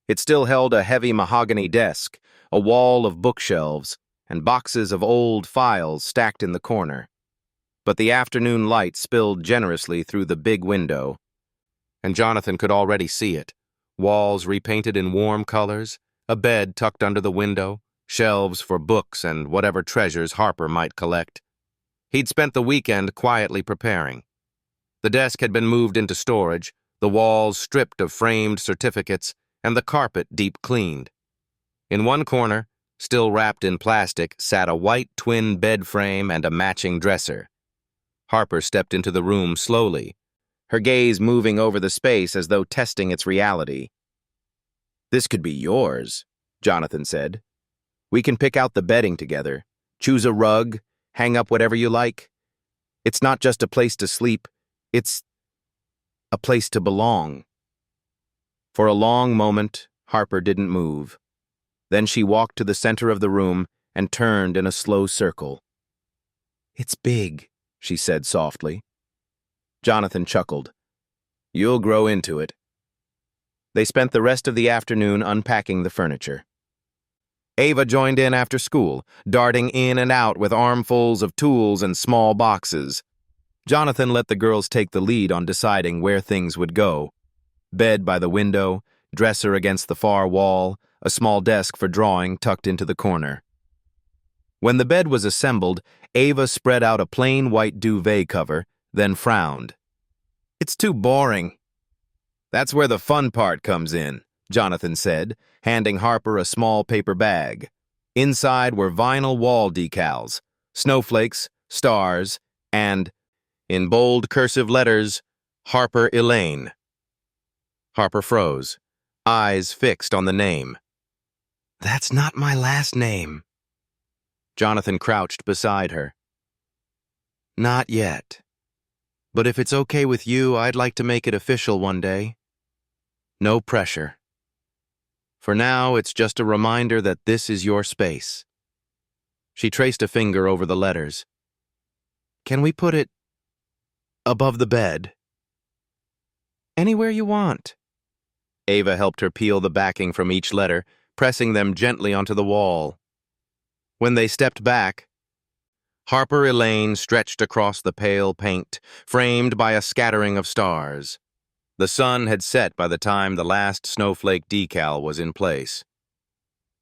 It still held a heavy mahogany desk, a wall of bookshelves, and boxes of old files stacked in the corner. But the afternoon light spilled generously through the big window, and Jonathan could already see it. Walls repainted in warm colors, a bed tucked under the window, shelves for books and whatever treasures Harper might collect. He'd spent the weekend quietly preparing. The desk had been moved into storage, the walls stripped of framed certificates, and the carpet deep cleaned. In one corner, still wrapped in plastic, sat a white twin bed frame and a matching dresser. Harper stepped into the room slowly, her gaze moving over the space as though testing its reality. This could be yours, Jonathan said. We can pick out the bedding together, choose a rug, hang up whatever you like. It's not just a place to sleep, it's a place to belong. For a long moment, Harper didn't move. Then she walked to the center of the room and turned in a slow circle. It's big, she said softly. Jonathan chuckled. You'll grow into it. They spent the rest of the afternoon unpacking the furniture. Ava joined in after school, darting in and out with armfuls of tools and small boxes. Jonathan let the girls take the lead on deciding where things would go. Bed by the window, dresser against the far wall, a small desk for drawing tucked into the corner. When the bed was assembled, Ava spread out a plain white duvet cover, then frowned. "It's too boring." "That's where the fun part comes in," Jonathan said, handing Harper a small paper bag. Inside were vinyl wall decals, snowflakes, stars, and, in bold cursive letters, Harper Elaine. Harper froze, eyes fixed on the name. "That's not my last name." Jonathan crouched beside her. "Not yet. But if it's okay with you, I'd like to make it official one day. No pressure. For now, it's just a reminder that this is your space." She traced a finger over the letters. "Can we put it above the bed?" "Anywhere you want." Ava helped her peel the backing from each letter, pressing them gently onto the wall. When they stepped back, Harper Elaine stretched across the pale paint, framed by a scattering of stars. The sun had set by the time the last snowflake decal was in place.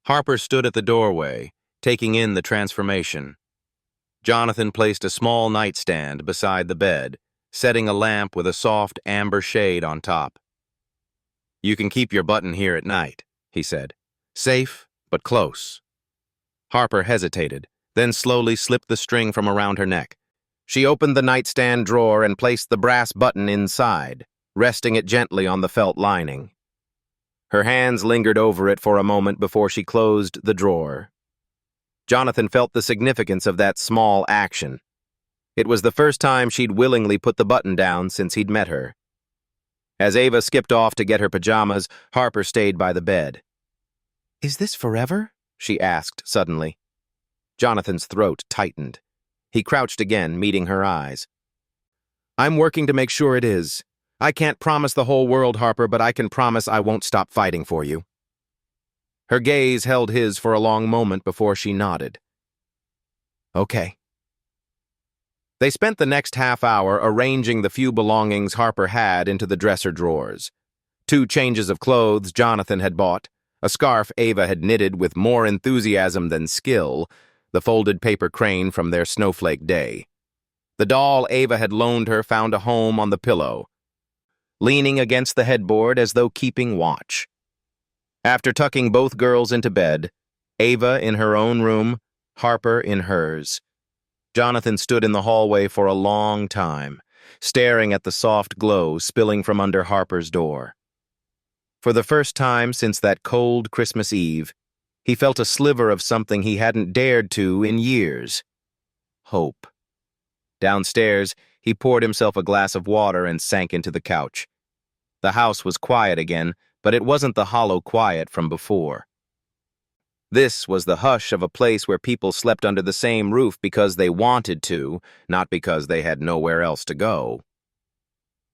Harper stood at the doorway, taking in the transformation. Jonathan placed a small nightstand beside the bed, setting a lamp with a soft amber shade on top. "You can keep your button here at night," he said. "Safe, but close." Harper hesitated, then slowly slipped the string from around her neck. She opened the nightstand drawer and placed the brass button inside, resting it gently on the felt lining. Her hands lingered over it for a moment before she closed the drawer. Jonathan felt the significance of that small action. It was the first time she'd willingly put the button down since he'd met her. As Ava skipped off to get her pajamas, Harper stayed by the bed. "Is this forever?" she asked suddenly. Jonathan's throat tightened. He crouched again, meeting her eyes. "I'm working to make sure it is. I can't promise the whole world, Harper, but I can promise I won't stop fighting for you." Her gaze held his for a long moment before she nodded. "Okay." They spent the next half hour arranging the few belongings Harper had into the dresser drawers. 2 changes of clothes Jonathan had bought, a scarf Ava had knitted with more enthusiasm than skill, the folded paper crane from their snowflake day. The doll Ava had loaned her found a home on the pillow, leaning against the headboard as though keeping watch. After tucking both girls into bed, Ava in her own room, Harper in hers, Jonathan stood in the hallway for a long time, staring at the soft glow spilling from under Harper's door. For the first time since that cold Christmas Eve, he felt a sliver of something he hadn't dared to in years. Hope. Downstairs, he poured himself a glass of water and sank into the couch. The house was quiet again, but it wasn't the hollow quiet from before. This was the hush of a place where people slept under the same roof because they wanted to, not because they had nowhere else to go.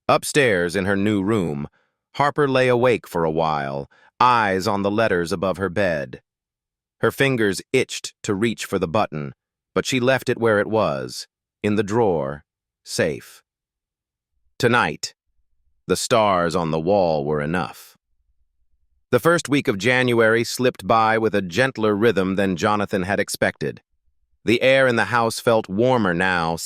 Upstairs in her new room, Harper lay awake for a while, eyes on the letters above her bed. Her fingers itched to reach for the button, but she left it where it was, in the drawer, safe. Tonight, the stars on the wall were enough. The first week of January slipped by with a gentler rhythm than Jonathan had expected. The air in the house felt warmer now,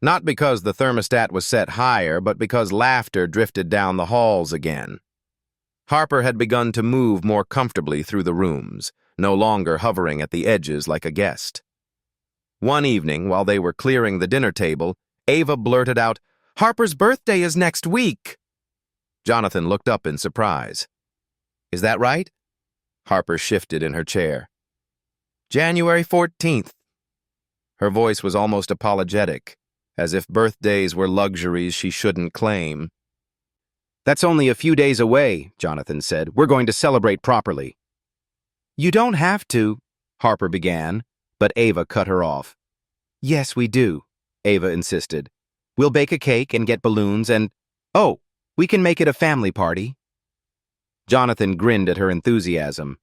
not because the thermostat was set higher, but because laughter drifted down the halls again. Harper had begun to move more comfortably through the rooms, no longer hovering at the edges like a guest. One evening, while they were clearing the dinner table, Ava blurted out, "Harper's birthday is next week." Jonathan looked up in surprise. "Is that right?" Harper shifted in her chair. "January 14th. Her voice was almost apologetic, as if birthdays were luxuries she shouldn't claim. "That's only a few days away," Jonathan said. "We're going to celebrate properly." "You don't have to," Harper began, but Ava cut her off. "Yes, we do," Ava insisted. "We'll bake a cake and get balloons and, oh, we can make it a family party." Jonathan grinned at her enthusiasm.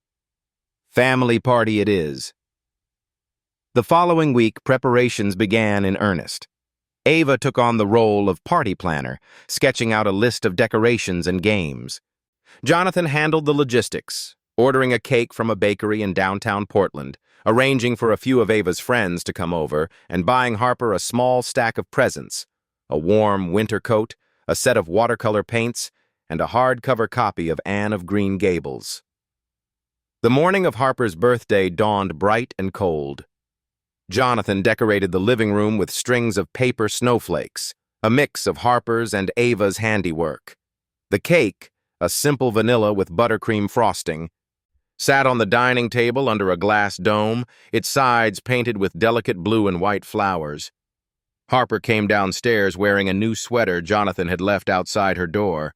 Family party it is. The following week, preparations began in earnest. Ava took on the role of party planner, sketching out a list of decorations and games. Jonathan handled the logistics, ordering a cake from a bakery in downtown Portland, arranging for a few of Ava's friends to come over, and buying Harper a small stack of presents, a warm winter coat, a set of watercolor paints, and a hardcover copy of Anne of Green Gables. The morning of Harper's birthday dawned bright and cold. Jonathan decorated the living room with strings of paper snowflakes, a mix of Harper's and Ava's handiwork. The cake, a simple vanilla with buttercream frosting, sat on the dining table under a glass dome, its sides painted with delicate blue and white flowers. Harper came downstairs wearing a new sweater Jonathan had left outside her door.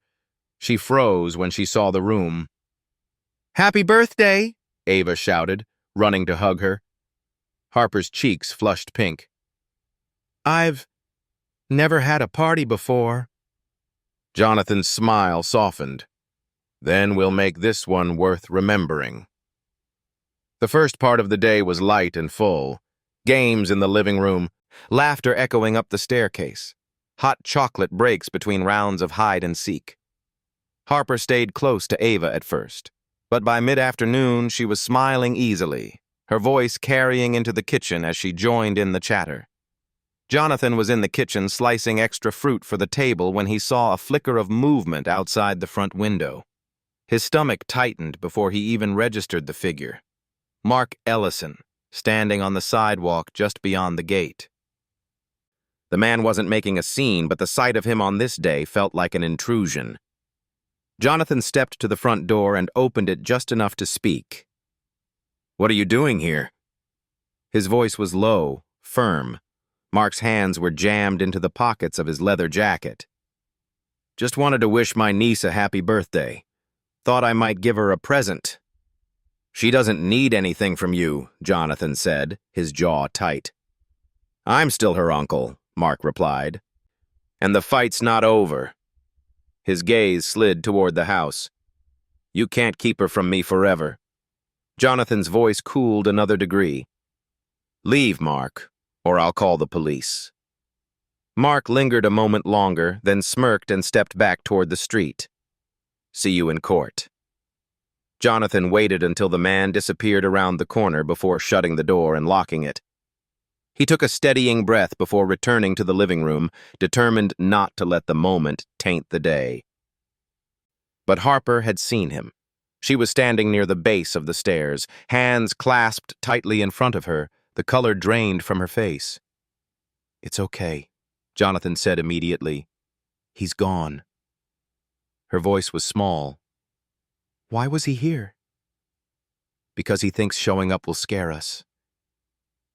She froze when she saw the room. "Happy birthday!" Ava shouted, running to hug her. Harper's cheeks flushed pink. "I've never had a party before." Jonathan's smile softened. "Then we'll make this one worth remembering." The first part of the day was light and full. Games in the living room, laughter echoing up the staircase, hot chocolate breaks between rounds of hide and seek. Harper stayed close to Ava at first, but by mid-afternoon she was smiling easily, her voice carrying into the kitchen as she joined in the chatter. Jonathan was in the kitchen slicing extra fruit for the table when he saw a flicker of movement outside the front window. His stomach tightened before he even registered the figure. Mark Ellison, standing on the sidewalk just beyond the gate. The man wasn't making a scene, but the sight of him on this day felt like an intrusion. Jonathan stepped to the front door and opened it just enough to speak. "What are you doing here?" His voice was low, firm. Mark's hands were jammed into the pockets of his leather jacket. "Just wanted to wish my niece a happy birthday. Thought I might give her a present." "She doesn't need anything from you," Jonathan said, his jaw tight. "I'm still her uncle," Mark replied. "And the fight's not over." His gaze slid toward the house. "You can't keep her from me forever." Jonathan's voice cooled another degree. "Leave, Mark, or I'll call the police." Mark lingered a moment longer, then smirked and stepped back toward the street. "See you in court." Jonathan waited until the man disappeared around the corner before shutting the door and locking it. He took a steadying breath before returning to the living room, determined not to let the moment taint the day. But Harper had seen him. She was standing near the base of the stairs, hands clasped tightly in front of her, the color drained from her face. "It's okay," Jonathan said immediately. "He's gone." Her voice was small. "Why was he here?" "Because he thinks showing up will scare us.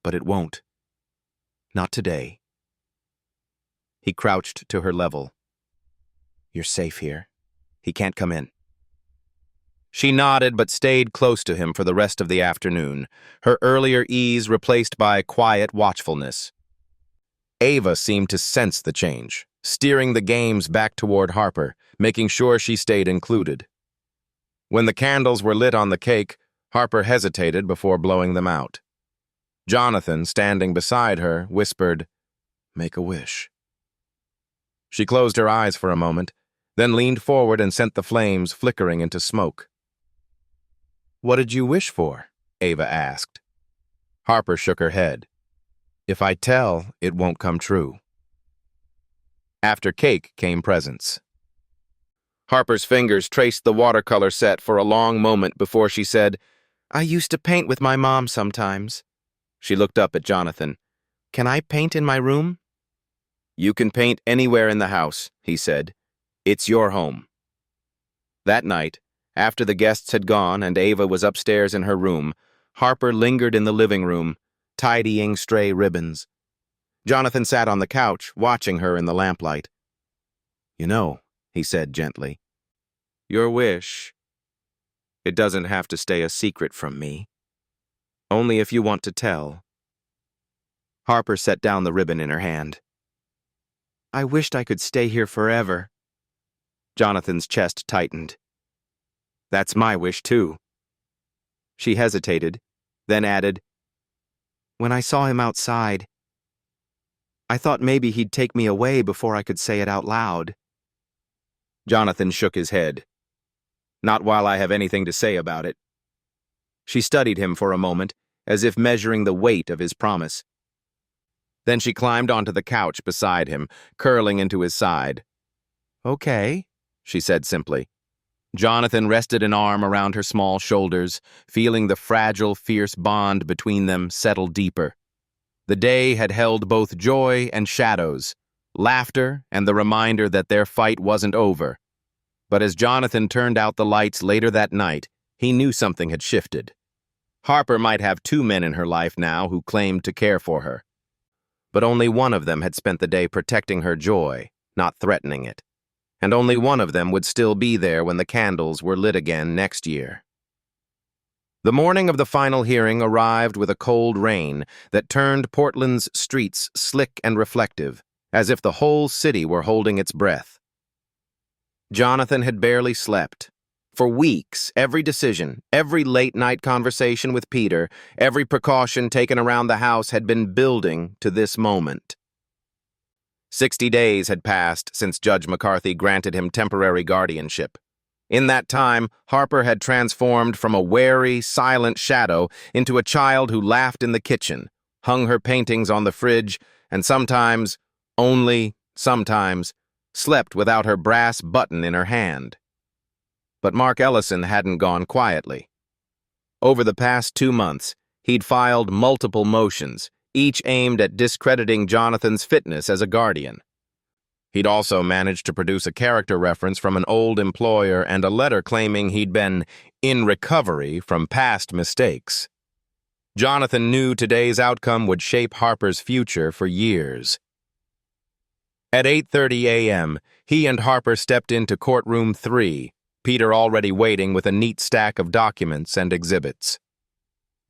But it won't. Not today." He crouched to her level. "You're safe here. He can't come in." She nodded but stayed close to him for the rest of the afternoon, her earlier ease replaced by quiet watchfulness. Ava seemed to sense the change, steering the games back toward Harper, making sure she stayed included. When the candles were lit on the cake, Harper hesitated before blowing them out. Jonathan, standing beside her, whispered, "Make a wish." She closed her eyes for a moment, then leaned forward and sent the flames flickering into smoke. "What did you wish for?" Ava asked. Harper shook her head. "If I tell, it won't come true." After cake came presents. Harper's fingers traced the watercolor set for a long moment before she said, "I used to paint with my mom sometimes." She looked up at Jonathan. "Can I paint in my room?" "You can paint anywhere in the house," he said. "It's your home." That night, after the guests had gone and Ava was upstairs in her room, Harper lingered in the living room, tidying stray ribbons. Jonathan sat on the couch, watching her in the lamplight. "You know," he said gently, "your wish. It doesn't have to stay a secret from me. Only if you want to tell." Harper set down the ribbon in her hand. "I wished I could stay here forever." Jonathan's chest tightened. "That's my wish, too." She hesitated, then added, "When I saw him outside, I thought maybe he'd take me away before I could say it out loud." Jonathan shook his head. "Not while I have anything to say about it." She studied him for a moment, as if measuring the weight of his promise. Then she climbed onto the couch beside him, curling into his side. "Okay," she said simply. Jonathan rested an arm around her small shoulders, feeling the fragile, fierce bond between them settle deeper. The day had held both joy and shadows, laughter and the reminder that their fight wasn't over. But as Jonathan turned out the lights later that night, he knew something had shifted. Harper might have two men in her life now who claimed to care for her. But only one of them had spent the day protecting her joy, not threatening it. And only one of them would still be there when the candles were lit again next year. The morning of the final hearing arrived with a cold rain that turned Portland's streets slick and reflective, as if the whole city were holding its breath. Jonathan had barely slept. For weeks, every decision, every late-night conversation with Peter, every precaution taken around the house had been building to this moment. 60 days had passed since Judge McCarthy granted him temporary guardianship. In that time, Harper had transformed from a wary, silent shadow into a child who laughed in the kitchen, hung her paintings on the fridge, and sometimes, only sometimes, slept without her brass button in her hand. But Mark Ellison hadn't gone quietly. Over the past 2 months, he'd filed multiple motions, each aimed at discrediting Jonathan's fitness as a guardian. He'd also managed to produce a character reference from an old employer and a letter claiming he'd been in recovery from past mistakes. Jonathan knew today's outcome would shape Harper's future for years. At 8:30 a.m., he and Harper stepped into courtroom 3, Peter already waiting with a neat stack of documents and exhibits.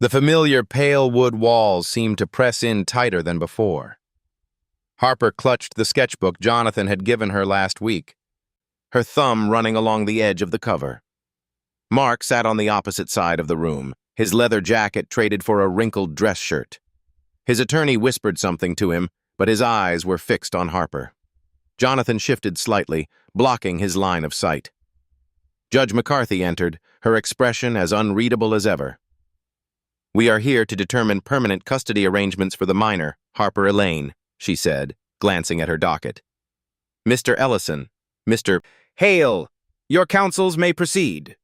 The familiar pale wood walls seemed to press in tighter than before. Harper clutched the sketchbook Jonathan had given her last week, her thumb running along the edge of the cover. Mark sat on the opposite side of the room, his leather jacket traded for a wrinkled dress shirt. His attorney whispered something to him, but his eyes were fixed on Harper. Jonathan shifted slightly, blocking his line of sight. Judge McCarthy entered, her expression as unreadable as ever. "We are here to determine permanent custody arrangements for the minor, Harper Elaine," she said, glancing at her docket. "Mr. Ellison, Mr. Hale, your counsels may proceed."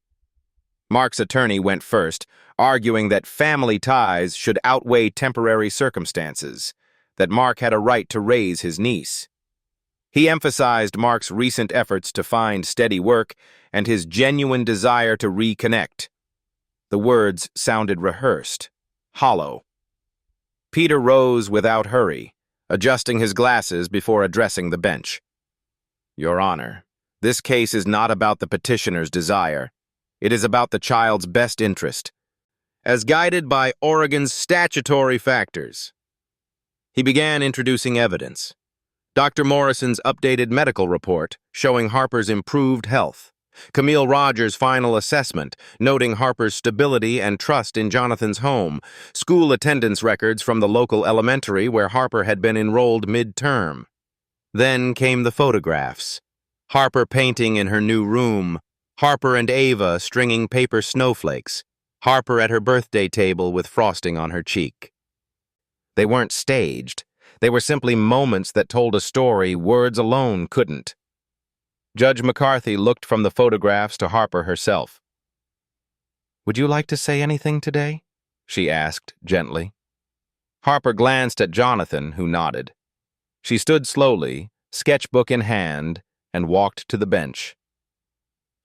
Mark's attorney went first, arguing that family ties should outweigh temporary circumstances, that Mark had a right to raise his niece. He emphasized Mark's recent efforts to find steady work and his genuine desire to reconnect. The words sounded rehearsed, hollow. Peter rose without hurry, adjusting his glasses before addressing the bench. "Your Honor, this case is not about the petitioner's desire. It is about the child's best interest, as guided by Oregon's statutory factors." He began introducing evidence. Dr. Morrison's updated medical report showing Harper's improved health. Camille Rogers' final assessment, noting Harper's stability and trust in Jonathan's home. School attendance records from the local elementary where Harper had been enrolled mid-term. Then came the photographs. Harper painting in her new room. Harper and Ava stringing paper snowflakes. Harper at her birthday table with frosting on her cheek. They weren't staged. They were simply moments that told a story words alone couldn't. Judge McCarthy looked from the photographs to Harper herself. "Would you like to say anything today?" she asked gently. Harper glanced at Jonathan, who nodded. She stood slowly, sketchbook in hand, and walked to the bench.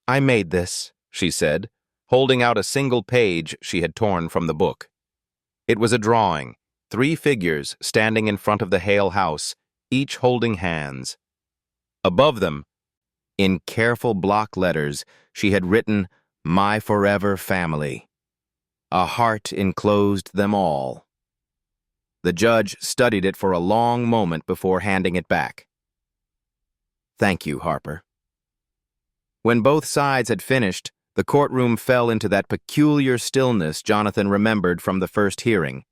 "I made this," she said, holding out a single page she had torn from the book. It was a drawing, 3 figures standing in front of the Hale house, each holding hands. Above them, in careful block letters, she had written, "My forever family." A heart enclosed them all. The judge studied it for a long moment before handing it back. "Thank you, Harper." When both sides had finished, The courtroom fell into that peculiar stillness Jonathan remembered from the first hearing,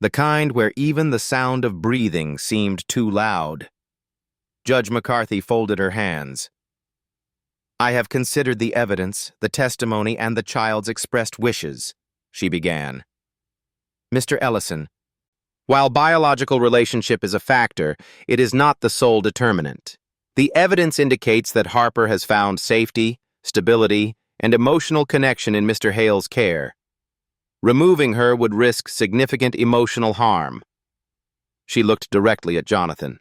the kind where even the sound of breathing seemed too loud. Judge McCarthy folded her hands. "I have considered the evidence, the testimony, and the child's expressed wishes," she began. "Mr. Ellison, while biological relationship is a factor, it is not the sole determinant. The evidence indicates that Harper has found safety, stability, and emotional connection in Mr. Hale's care. Removing her would risk significant emotional harm." She looked directly at Jonathan.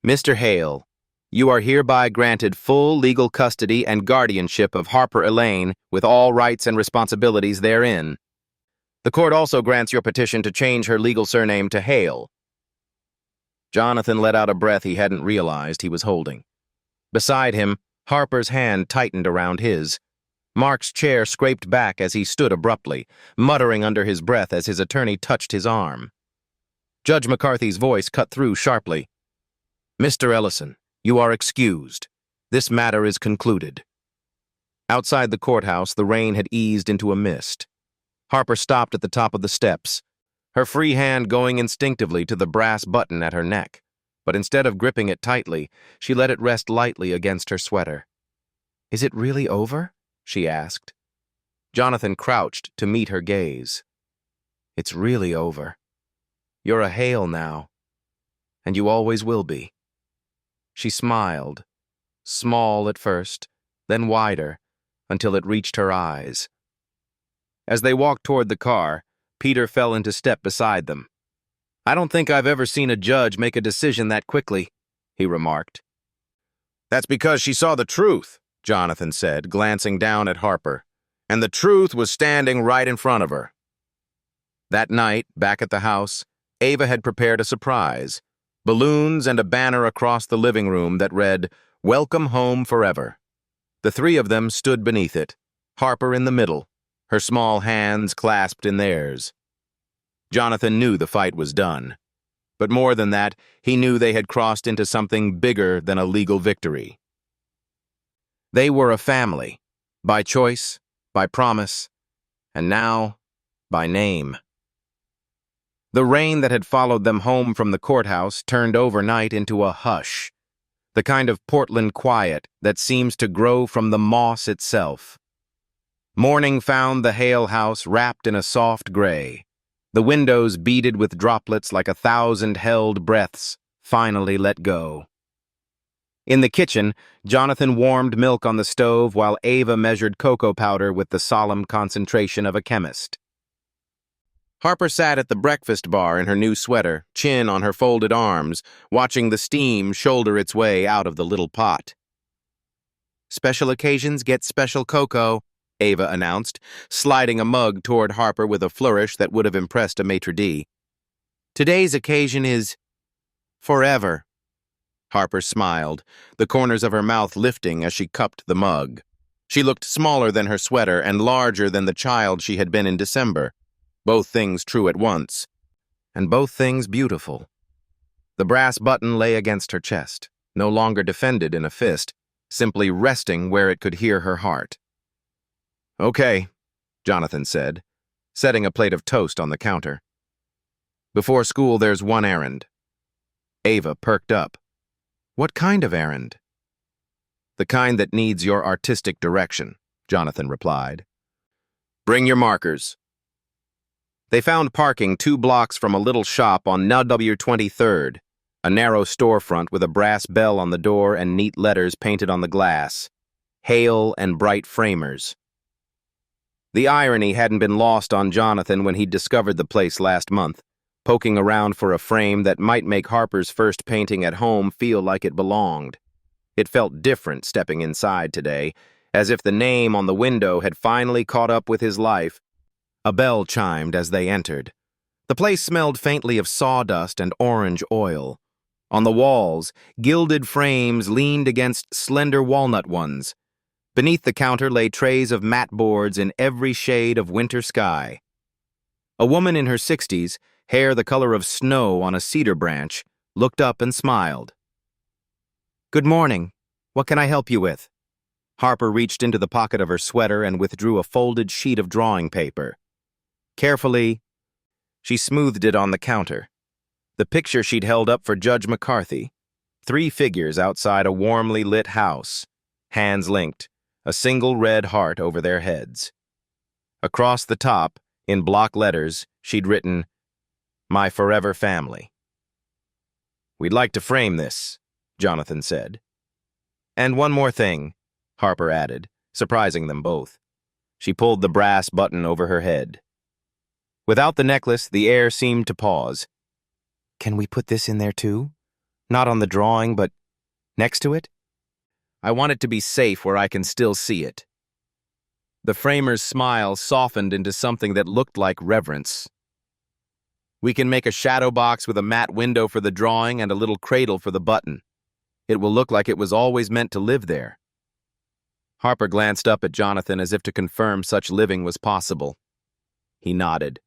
"Mr. Hale, you are hereby granted full legal custody and guardianship of Harper Elaine with all rights and responsibilities therein. The court also grants your petition to change her legal surname to Hale." Jonathan let out a breath he hadn't realized he was holding. Beside him, Harper's hand tightened around his. Mark's chair scraped back as he stood abruptly, muttering under his breath as his attorney touched his arm. Judge McCarthy's voice cut through sharply. "Mr. Ellison, you are excused. This matter is concluded." Outside the courthouse, the rain had eased into a mist. Harper stopped at the top of the steps, her free hand going instinctively to the brass button at her neck, but instead of gripping it tightly, she let it rest lightly against her sweater. "Is it really over?" she asked. Jonathan crouched to meet her gaze. "It's really over. You're a Hale now, and you always will be." She smiled, small at first, then wider, until it reached her eyes. As they walked toward the car, Peter fell into step beside them. "I don't think I've ever seen a judge make a decision that quickly," he remarked. "That's because she saw the truth," Jonathan said, glancing down at Harper, "and the truth was standing right in front of her." That night, back at the house, Ava had prepared a surprise. Balloons and a banner across the living room that read, "Welcome Home Forever." The three of them stood beneath it, Harper in the middle, her small hands clasped in theirs. Jonathan knew the fight was done. But more than that, he knew they had crossed into something bigger than a legal victory. They were a family, by choice, by promise, and now, by name. The rain that had followed them home from the courthouse turned overnight into a hush, the kind of Portland quiet that seems to grow from the moss itself. Morning found the Hale house wrapped in a soft gray, the windows beaded with droplets like 1,000 held breaths, finally let go. In the kitchen, Jonathan warmed milk on the stove while Ava measured cocoa powder with the solemn concentration of a chemist. Harper sat at the breakfast bar in her new sweater, chin on her folded arms, watching the steam shoulder its way out of the little pot. "Special occasions get special cocoa," Ava announced, sliding a mug toward Harper with a flourish that would have impressed a maitre d'. "Today's occasion is forever." Harper smiled, the corners of her mouth lifting as she cupped the mug. She looked smaller than her sweater and larger than the child she had been in December. Both things true at once, and both things beautiful. The brass button lay against her chest, no longer defended in a fist, simply resting where it could hear her heart. "Okay," Jonathan said, setting a plate of toast on the counter. "Before school there's one errand." Ava perked up. "What kind of errand?" "The kind that needs your artistic direction," Jonathan replied. "Bring your markers." They found parking 2 blocks from a little shop on NW 23rd, a narrow storefront with a brass bell on the door and neat letters painted on the glass, Hale and Bright Framers. The irony hadn't been lost on Jonathan when he'd discovered the place last month, poking around for a frame that might make Harper's first painting at home feel like it belonged. It felt different stepping inside today, as if the name on the window had finally caught up with his life. A bell chimed as they entered. The place smelled faintly of sawdust and orange oil. On the walls, gilded frames leaned against slender walnut ones. Beneath the counter lay trays of mat boards in every shade of winter sky. A woman in her 60s, hair the color of snow on a cedar branch, looked up and smiled. "Good morning. What can I help you with?" Harper reached into the pocket of her sweater and withdrew a folded sheet of drawing paper. Carefully, she smoothed it on the counter. The picture she'd held up for Judge McCarthy. 3 figures outside a warmly lit house, hands linked, a single red heart over their heads. Across the top, in block letters, she'd written, "My forever family." "We'd like to frame this," Jonathan said. "And one more thing," Harper added, surprising them both. She pulled the brass button over her head. Without the necklace, the air seemed to pause. "Can we put this in there too? Not on the drawing, but next to it? I want it to be safe where I can still see it." The framer's smile softened into something that looked like reverence. "We can make a shadow box with a matte window for the drawing and a little cradle for the button. It will look like it was always meant to live there." Harper glanced up at Jonathan as if to confirm such living was possible. He nodded.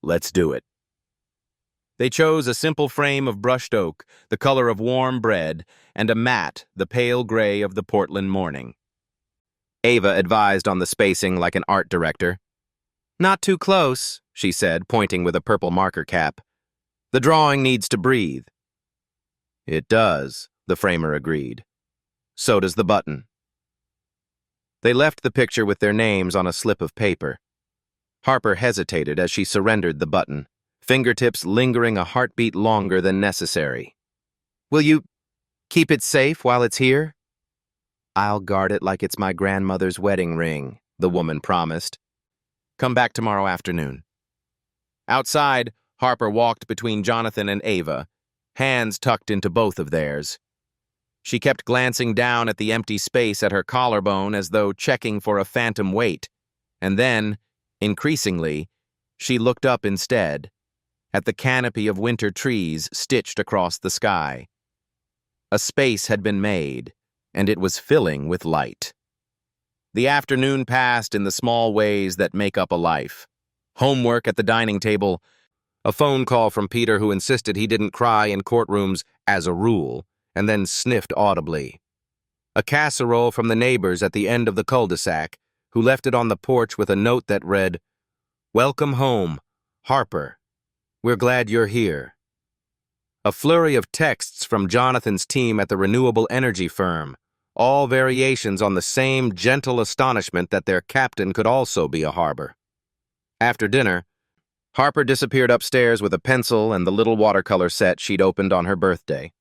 "Let's do it." They chose a simple frame of brushed oak, the color of warm bread, and a mat, the pale gray of the Portland morning. Ava advised on the spacing like an art director. "Not too close," she said, pointing with a purple marker cap. "The drawing needs to breathe." "It does," the framer agreed. "So does the button." They left the picture with their names on a slip of paper. Harper hesitated as she surrendered the button, fingertips lingering a heartbeat longer than necessary. "Will you keep it safe while it's here?" "I'll guard it like it's my grandmother's wedding ring," the woman promised. "Come back tomorrow afternoon." Outside, Harper walked between Jonathan and Ava, hands tucked into both of theirs. She kept glancing down at the empty space at her collarbone as though checking for a phantom weight, and then, increasingly, she looked up instead, at the canopy of winter trees stitched across the sky. A space had been made, and it was filling with light. The afternoon passed in the small ways that make up a life. Homework at the dining table, a phone call from Peter who insisted he didn't cry in courtrooms as a rule, and then sniffed audibly. A casserole from the neighbors at the end of the cul-de-sac, who left it on the porch with a note that read, "Welcome home, Harper. We're glad you're here." A flurry of texts from Jonathan's team at the renewable energy firm, all variations on the same gentle astonishment that their captain could also be a harbor. After dinner, Harper disappeared upstairs with a pencil and the little watercolor set she'd opened on her birthday.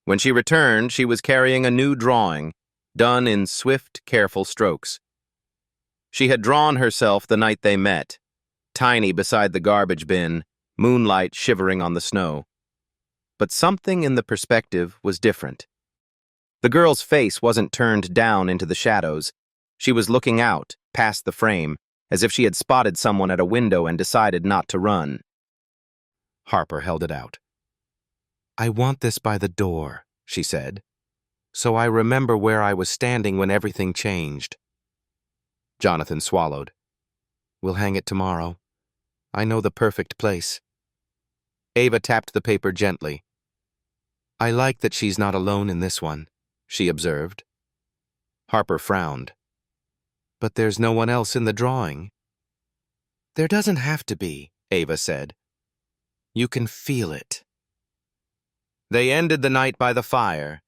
When she returned, she was carrying a new drawing, done in swift, careful strokes. She had drawn herself the night they met, tiny beside the garbage bin, moonlight shivering on the snow. But something in the perspective was different. The girl's face wasn't turned down into the shadows. She was looking out, past the frame, as if she had spotted someone at a window and decided not to run. Harper held it out. "I want this by the door," she said, "so I remember where I was standing when everything changed." Jonathan swallowed. "We'll hang it tomorrow. I know the perfect place." Ava tapped the paper gently. "I like that she's not alone in this one," she observed. Harper frowned. "But there's no one else in the drawing." "There doesn't have to be," Ava said. "You can feel it." They ended the night by the fire,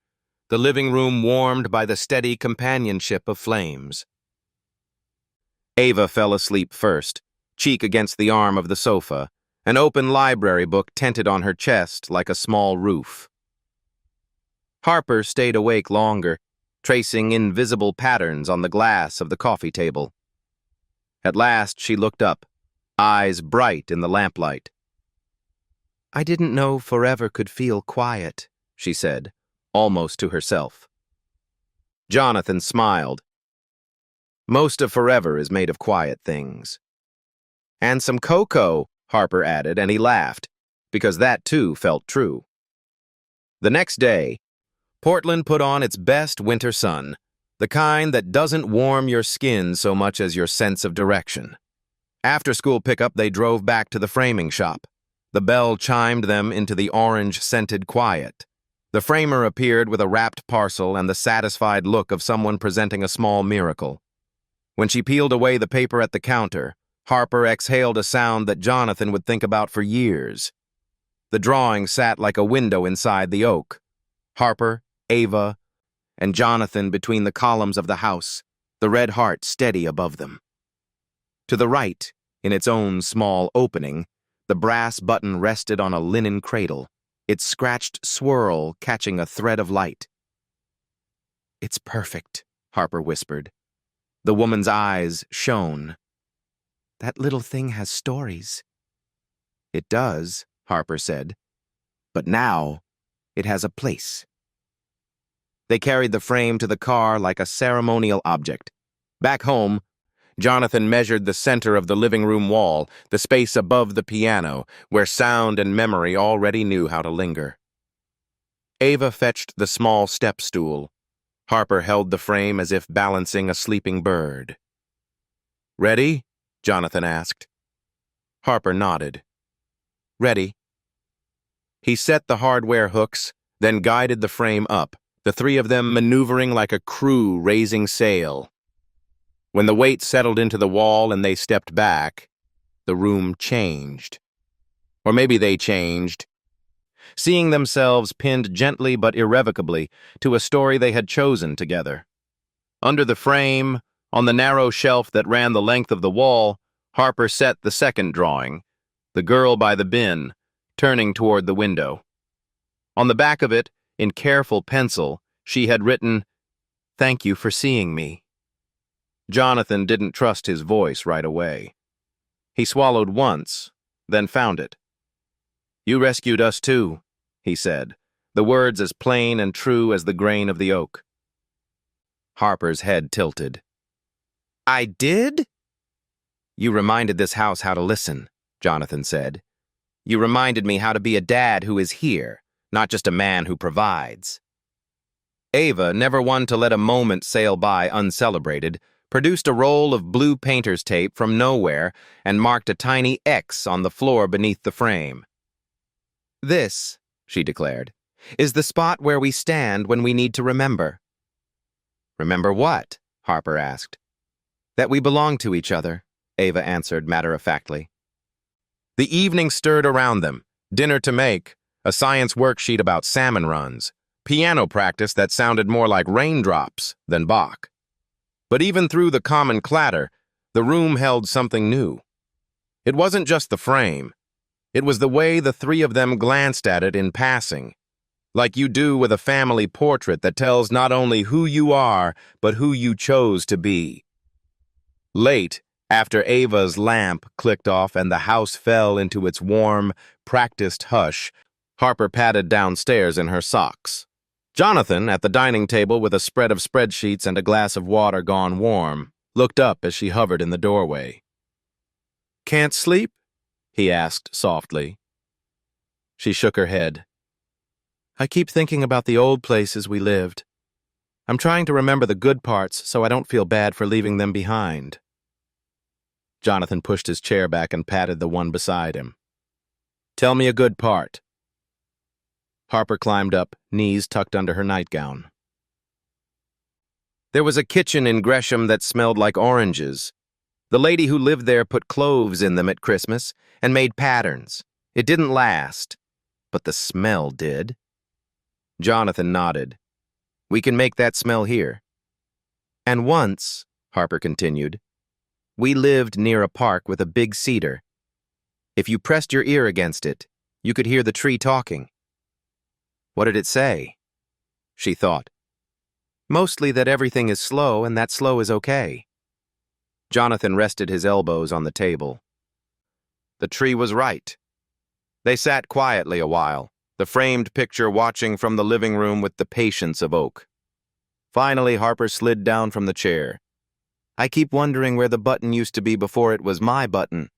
the living room warmed by the steady companionship of flames. Ava fell asleep first, cheek against the arm of the sofa, an open library book tented on her chest like a small roof. Harper stayed awake longer, tracing invisible patterns on the glass of the coffee table. At last she looked up, eyes bright in the lamplight. "I didn't know forever could feel quiet," she said, almost to herself. Jonathan smiled. "Most of forever is made of quiet things." "And some cocoa," Harper added, and he laughed, because that too felt true. The next day, Portland put on its best winter sun, the kind that doesn't warm your skin so much as your sense of direction. After school pickup, they drove back to the framing shop. The bell chimed them into the orange-scented quiet. The framer appeared with a wrapped parcel and the satisfied look of someone presenting a small miracle. When she peeled away the paper at the counter, Harper exhaled a sound that Jonathan would think about for years. The drawing sat like a window inside the oak. Harper, Ava, and Jonathan between the columns of the house, the red heart steady above them. To the right, in its own small opening, the brass button rested on a linen cradle, its scratched swirl catching a thread of light. "It's perfect," Harper whispered. The woman's eyes shone. "That little thing has stories." "It does," Harper said. "But now, it has a place." They carried the frame to the car like a ceremonial object. Back home, Jonathan measured the center of the living room wall, the space above the piano, where sound and memory already knew how to linger. Ava fetched the small step stool. Harper held the frame as if balancing a sleeping bird. "Ready?" Jonathan asked. Harper nodded. "Ready." He set the hardware hooks, then guided the frame up, the three of them maneuvering like a crew raising sail. When the weight settled into the wall and they stepped back, the room changed. Or maybe they changed, seeing themselves pinned gently but irrevocably to a story they had chosen together. Under the frame, on the narrow shelf that ran the length of the wall, Harper set the second drawing, the girl by the bin, turning toward the window. On the back of it, in careful pencil, she had written, "Thank you for seeing me." Jonathan didn't trust his voice right away. He swallowed once, then found it. "You rescued us too," he said, the words as plain and true as the grain of the oak. Harper's head tilted. "I did?" "You reminded this house how to listen," Jonathan said. "You reminded me how to be a dad who is here, not just a man who provides." Ava, never one to let a moment sail by uncelebrated, produced a roll of blue painter's tape from nowhere and marked a tiny X on the floor beneath the frame. "This," she declared, "is the spot where we stand when we need to remember." "Remember what?" Harper asked. "That we belong to each other," Ava answered matter-of-factly. The evening stirred around them, dinner to make, a science worksheet about salmon runs, piano practice that sounded more like raindrops than Bach. But even through the common clatter, the room held something new. It wasn't just the frame. It was the way the three of them glanced at it in passing, like you do with a family portrait that tells not only who you are, but who you chose to be. Late, after Ava's lamp clicked off and the house fell into its warm, practiced hush, Harper padded downstairs in her socks. Jonathan, at the dining table with a spread of spreadsheets and a glass of water gone warm, looked up as she hovered in the doorway. "Can't sleep?" he asked softly. She shook her head. "I keep thinking about the old places we lived. I'm trying to remember the good parts so I don't feel bad for leaving them behind." Jonathan pushed his chair back and patted the one beside him. "Tell me a good part." Harper climbed up, knees tucked under her nightgown. There was a kitchen in Gresham that smelled like oranges. The lady who lived there put cloves in them at Christmas and made patterns. It didn't last, but the smell did. Jonathan nodded. "We can make that smell here." "And once," Harper continued, "we lived near a park with a big cedar. If you pressed your ear against it, you could hear the tree talking." "What did it say?" She thought. "Mostly that everything is slow and that slow is okay." Jonathan rested his elbows on the table. The tree was right. They sat quietly a while, the framed picture watching from the living room with the patience of oak. Finally, Harper slid down from the chair. "I keep wondering where the button used to be before it was my button."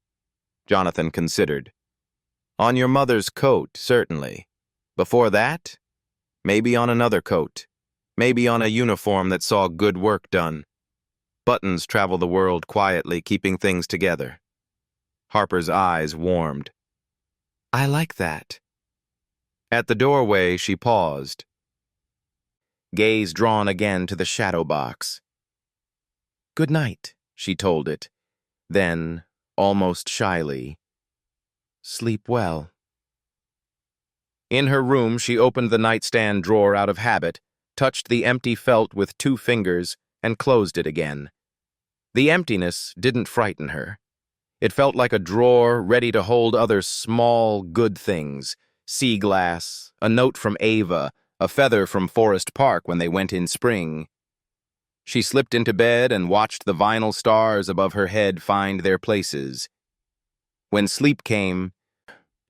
Jonathan considered. "On your mother's coat, certainly. Before that, maybe on another coat. Maybe on a uniform that saw good work done. Buttons travel the world quietly, keeping things together." Harper's eyes warmed. "I like that." At the doorway, she paused, gaze drawn again to the shadow box. "Good night," she told it. Then, almost shyly, "Sleep well." In her room, she opened the nightstand drawer out of habit, touched the empty felt with 2 fingers, and closed it again. The emptiness didn't frighten her. It felt like a drawer ready to hold other small, good things. Sea glass, a note from Ava, a feather from Forest Park when they went in spring. She slipped into bed and watched the vinyl stars above her head find their places. When sleep came,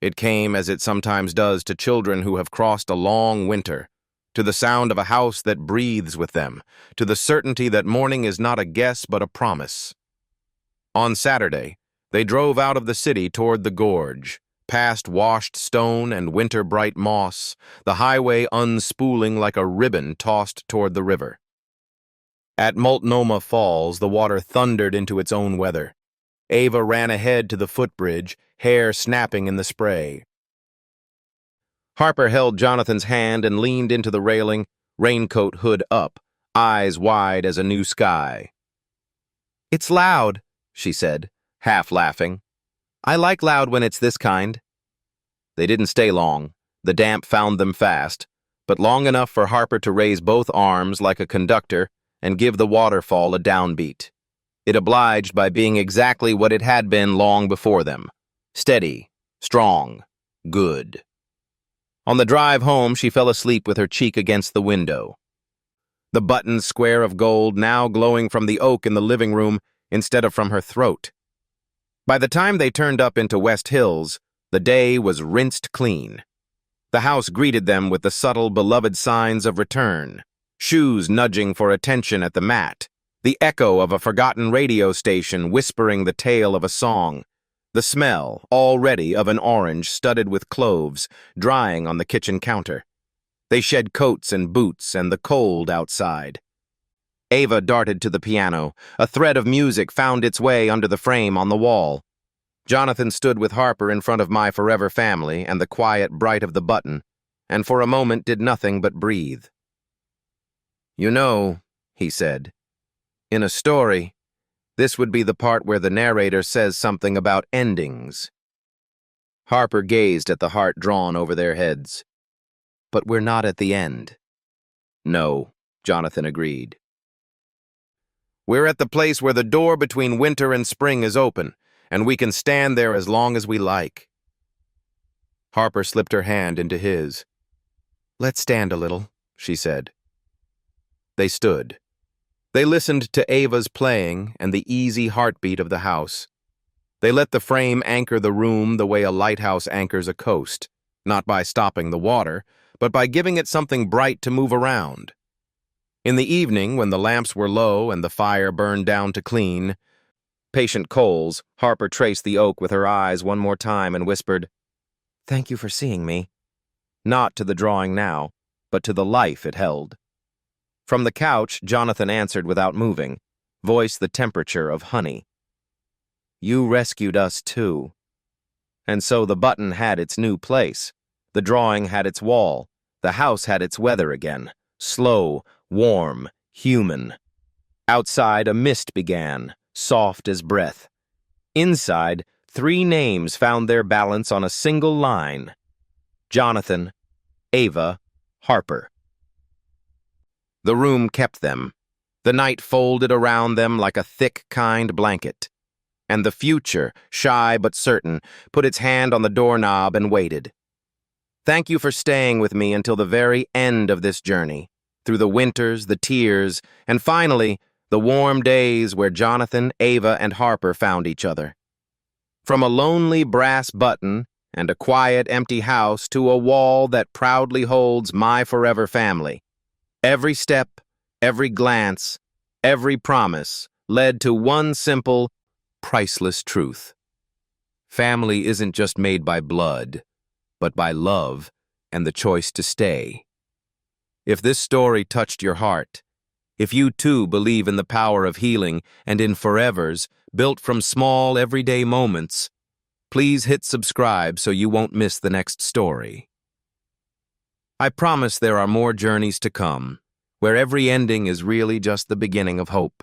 it came as it sometimes does to children who have crossed a long winter, to the sound of a house that breathes with them, to the certainty that morning is not a guess but a promise. On Saturday, they drove out of the city toward the gorge, past washed stone and winter-bright moss, the highway unspooling like a ribbon tossed toward the river. At Multnomah Falls, the water thundered into its own weather. Ava ran ahead to the footbridge, hair snapping in the spray. Harper held Jonathan's hand and leaned into the railing, raincoat hood up, eyes wide as a new sky. "It's loud," she said, half laughing. "I like loud when it's this kind." They didn't stay long. The damp found them fast, but long enough for Harper to raise both arms like a conductor and give the waterfall a downbeat. It obliged by being exactly what it had been long before them. Steady, strong, good. On the drive home, she fell asleep with her cheek against the window. The buttoned square of gold now glowing from the oak in the living room instead of from her throat. By the time they turned up into West Hills, the day was rinsed clean. The house greeted them with the subtle, beloved signs of return. Shoes nudging for attention at the mat, the echo of a forgotten radio station whispering the tale of a song, the smell, already, of an orange studded with cloves, drying on the kitchen counter. They shed coats and boots and the cold outside. Ava darted to the piano. A thread of music found its way under the frame on the wall. Jonathan stood with Harper in front of My Forever Family and the quiet bright of the button, and for a moment did nothing but breathe. "You know," he said, "in a story, this would be the part where the narrator says something about endings." Harper gazed at the heart drawn over their heads. "But we're not at the end." "No," Jonathan agreed. "We're at the place where the door between winter and spring is open, and we can stand there as long as we like." Harper slipped her hand into his. "Let's stand a little," she said. They stood. They listened to Ava's playing and the easy heartbeat of the house. They let the frame anchor the room the way a lighthouse anchors a coast, not by stopping the water, but by giving it something bright to move around. In the evening, when the lamps were low and the fire burned down to clean, patient coals, Harper traced the oak with her eyes one more time and whispered, "Thank you for seeing me." Not to the drawing now, but to the life it held. From the couch, Jonathan answered without moving, voice the temperature of honey. "You rescued us too." And so the button had its new place. The drawing had its wall. The house had its weather again. Slow, warm, human. Outside, a mist began, soft as breath. Inside, 3 names found their balance on a single line. Jonathan, Ava, Harper. The room kept them. The night folded around them like a thick, kind blanket. And the future, shy but certain, put its hand on the doorknob and waited. "Thank you for staying with me until the very end of this journey, through the winters, the tears, and finally, the warm days where Jonathan, Ava, and Harper found each other. From a lonely brass button and a quiet, empty house to a wall that proudly holds My Forever Family. Every step, every glance, every promise led to one simple, priceless truth. Family isn't just made by blood, but by love and the choice to stay. If this story touched your heart, if you too believe in the power of healing and in forevers built from small everyday moments, please hit subscribe so you won't miss the next story. I promise there are more journeys to come, where every ending is really just the beginning of hope.